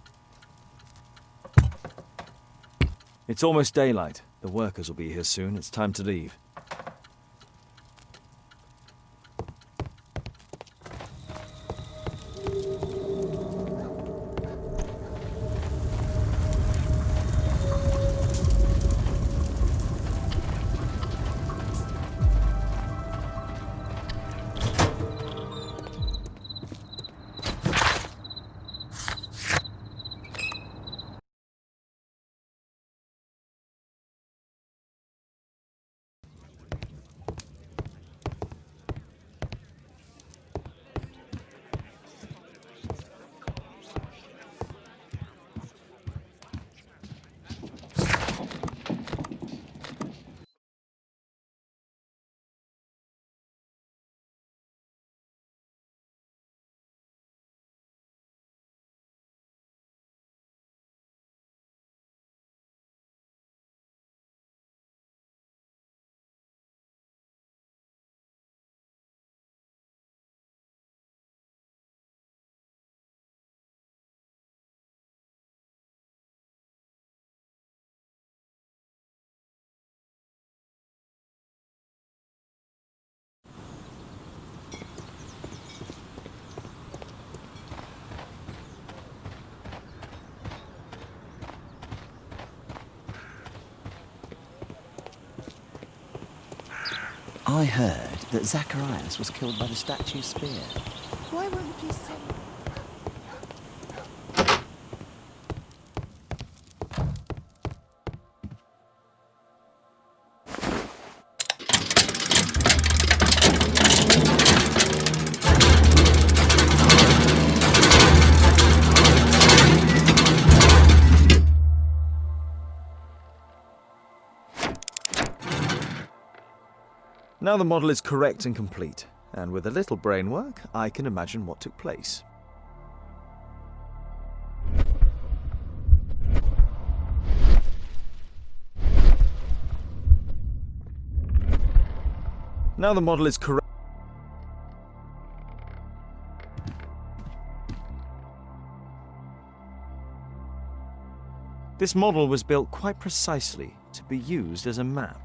It's almost daylight. The workers will be here soon. It's time to leave. I heard that Zacharias was killed by the statue's spear. Why won't you please say? Now the model is correct and complete, and with a little brain work, I can imagine what took place. Now the model is correct. This model was built quite precisely to be used as a map.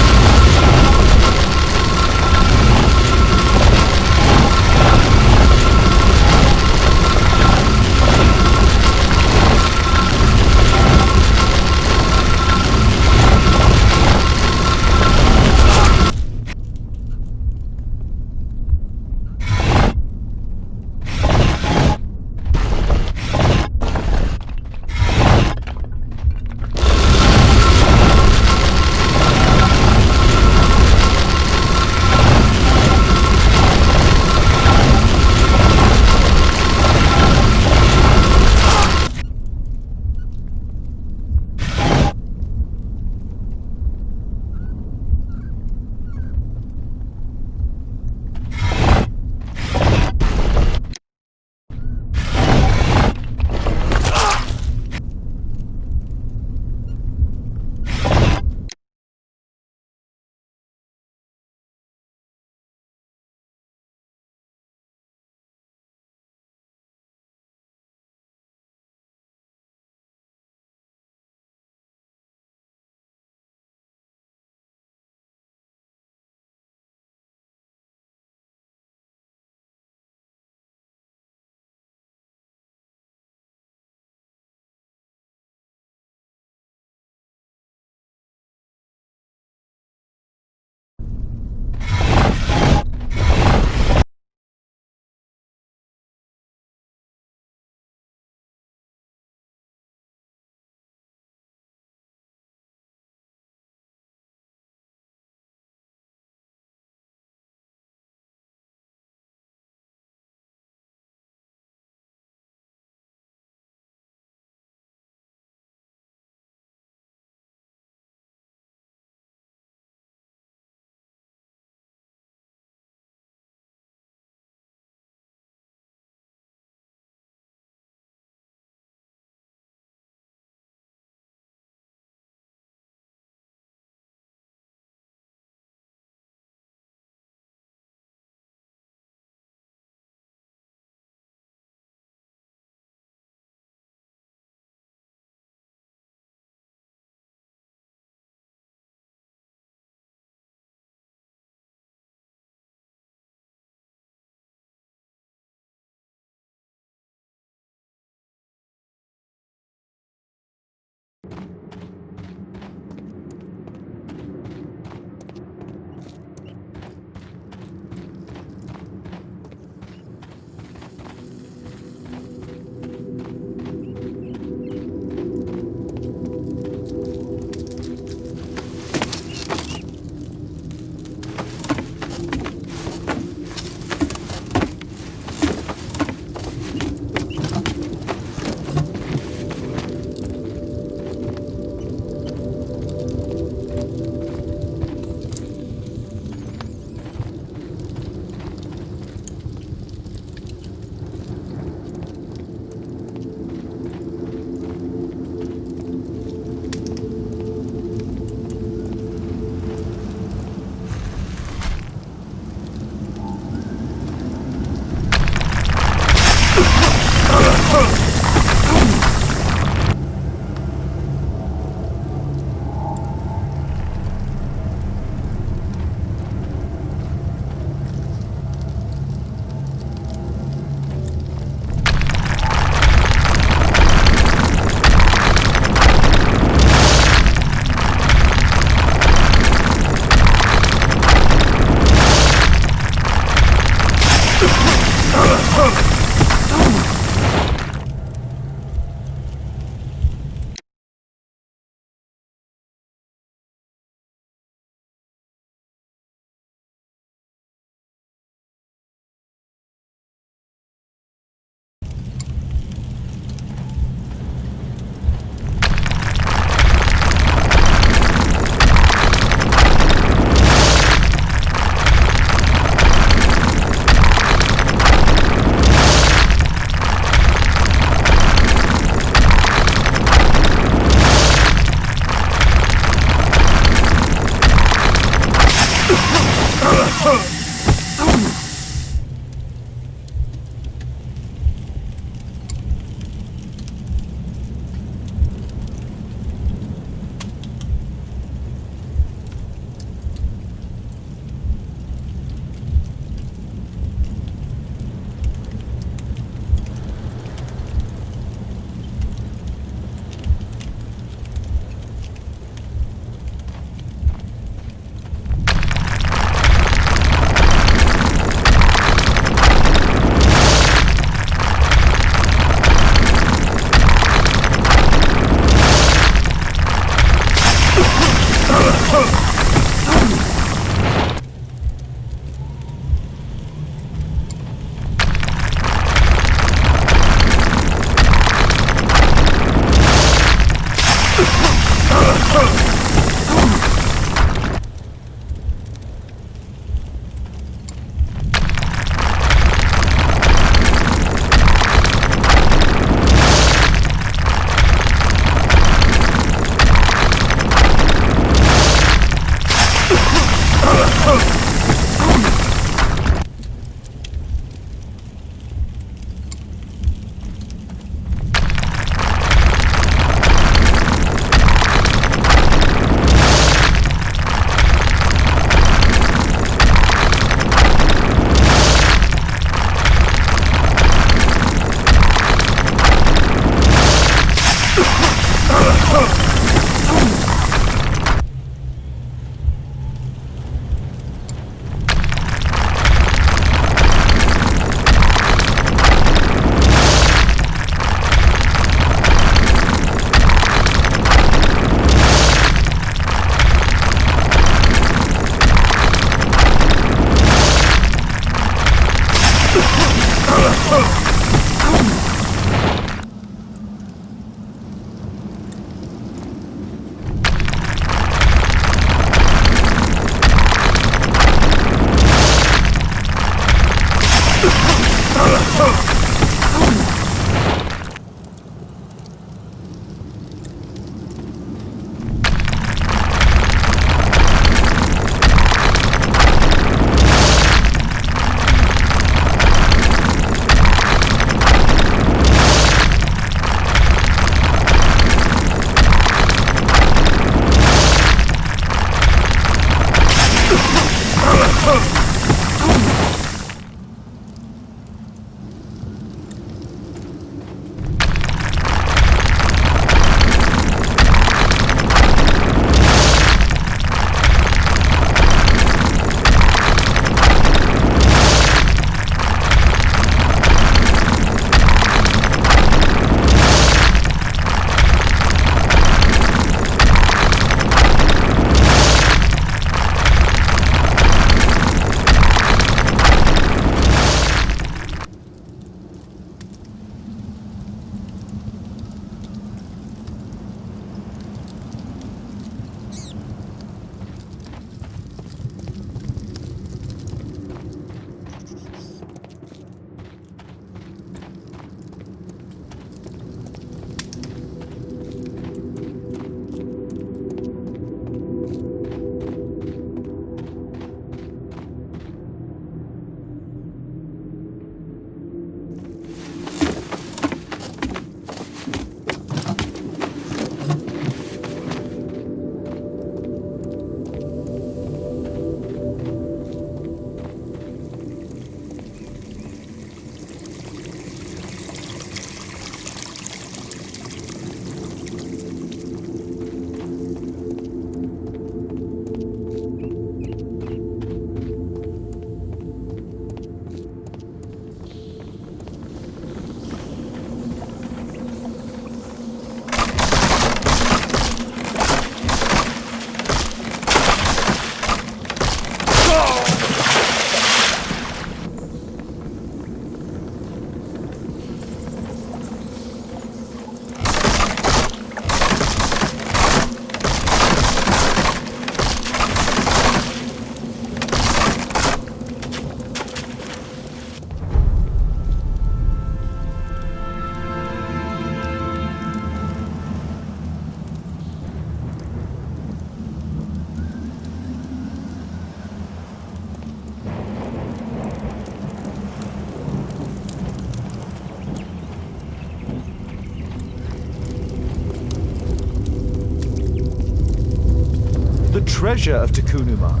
treasure of Takunuma.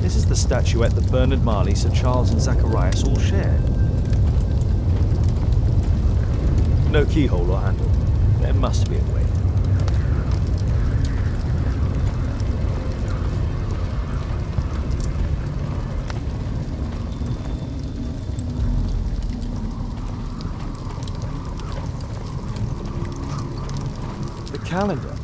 This is the statuette that Bernard Marley, Sir Charles and Zacharias all shared. No keyhole or handle. There must be a way. The calendar.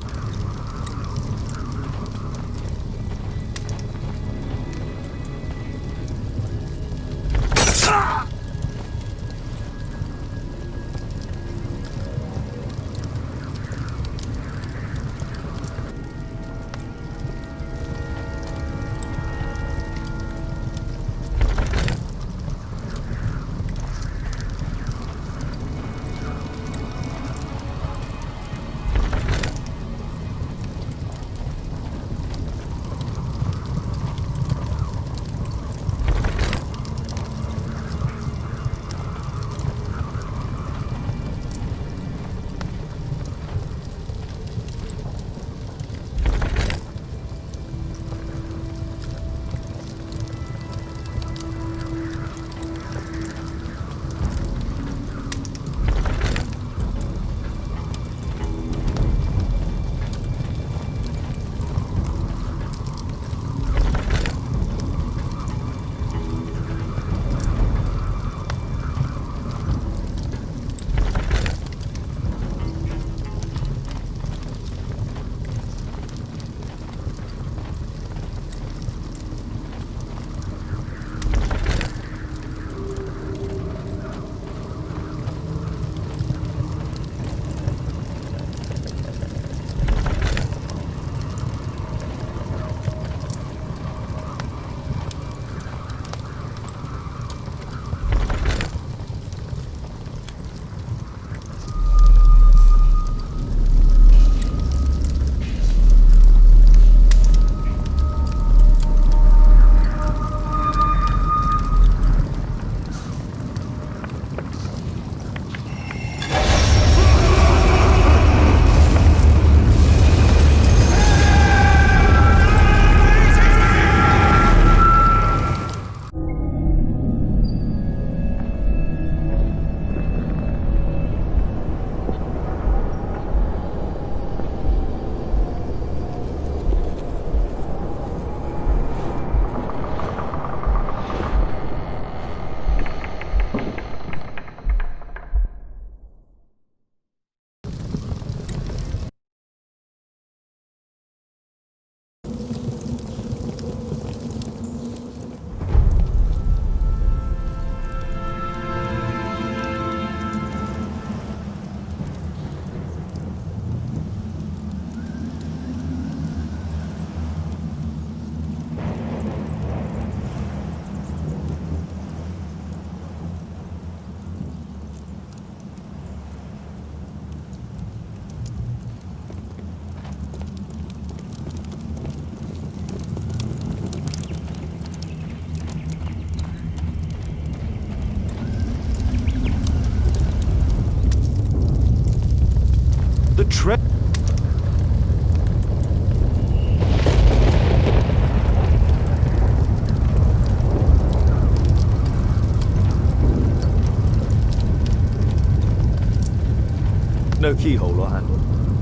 No keyhole or handle.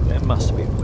There must be a way.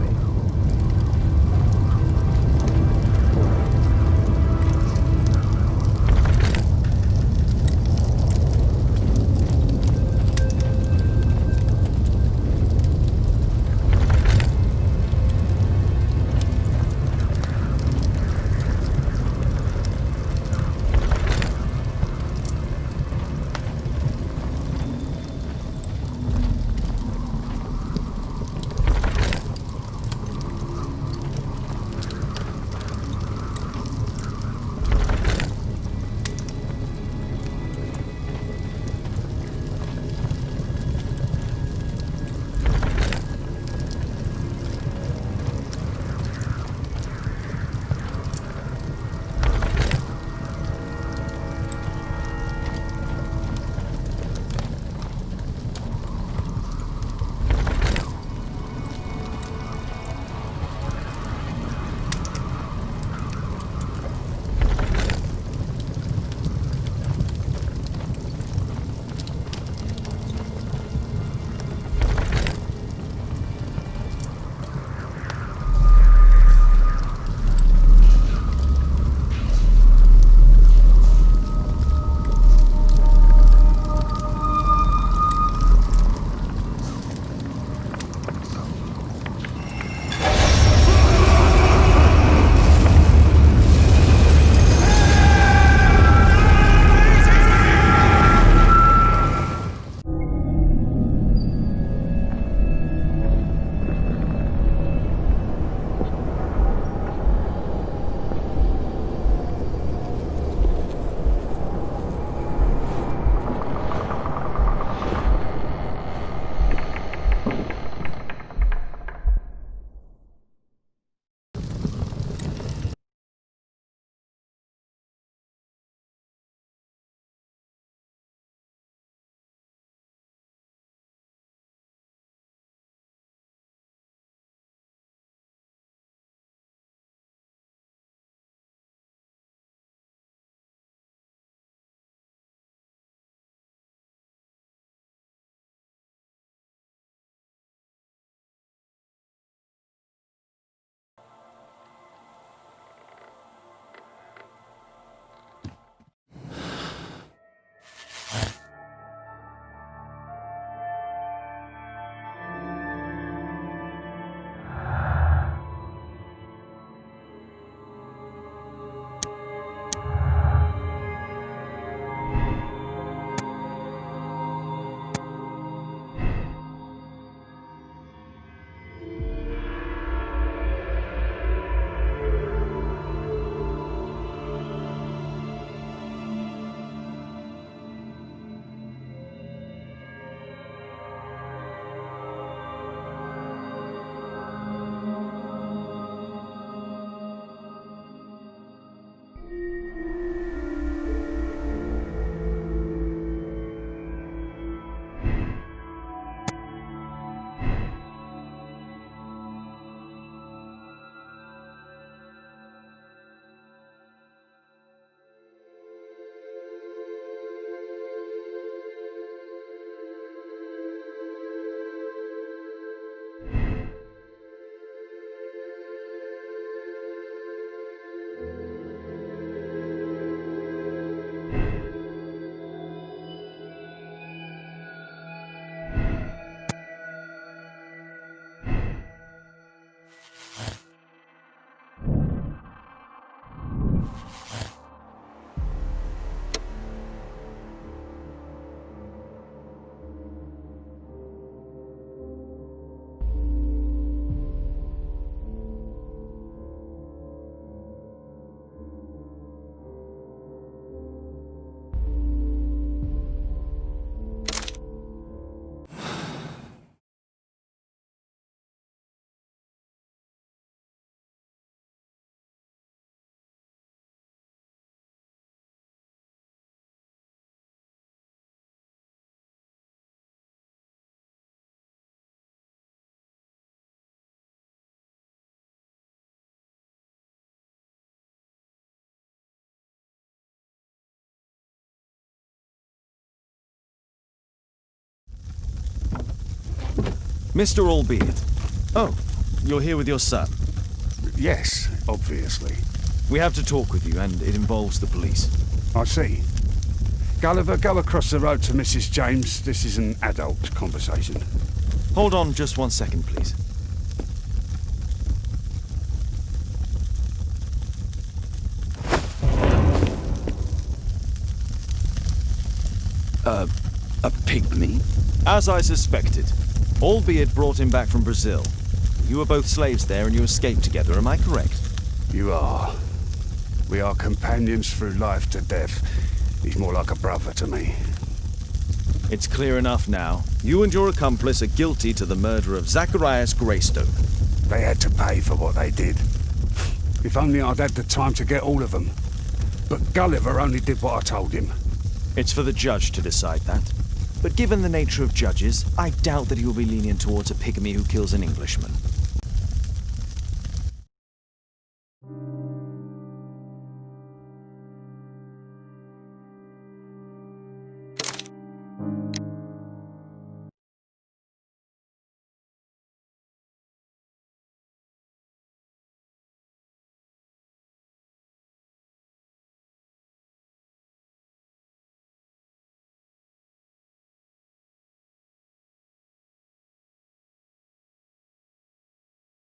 Mr. Albeit. Oh, you're here with your son. Yes, obviously. We have to talk with you, and it involves the police. I see. Gulliver, go across the road to Mrs. James. This is an adult conversation. Hold on just 1 second, please. A pygmy? As I suspected. Albeit brought him back from Brazil. You were both slaves there and you escaped together, am I correct? You are. We are companions through life to death. He's more like a brother to me. It's clear enough now. You and your accomplice are guilty to the murder of Zacharias Greystoke. They had to pay for what they did. If only I'd had the time to get all of them. But Gulliver only did what I told him. It's for the judge to decide that. But given the nature of judges, I doubt that he will be lenient towards a pygmy who kills an Englishman.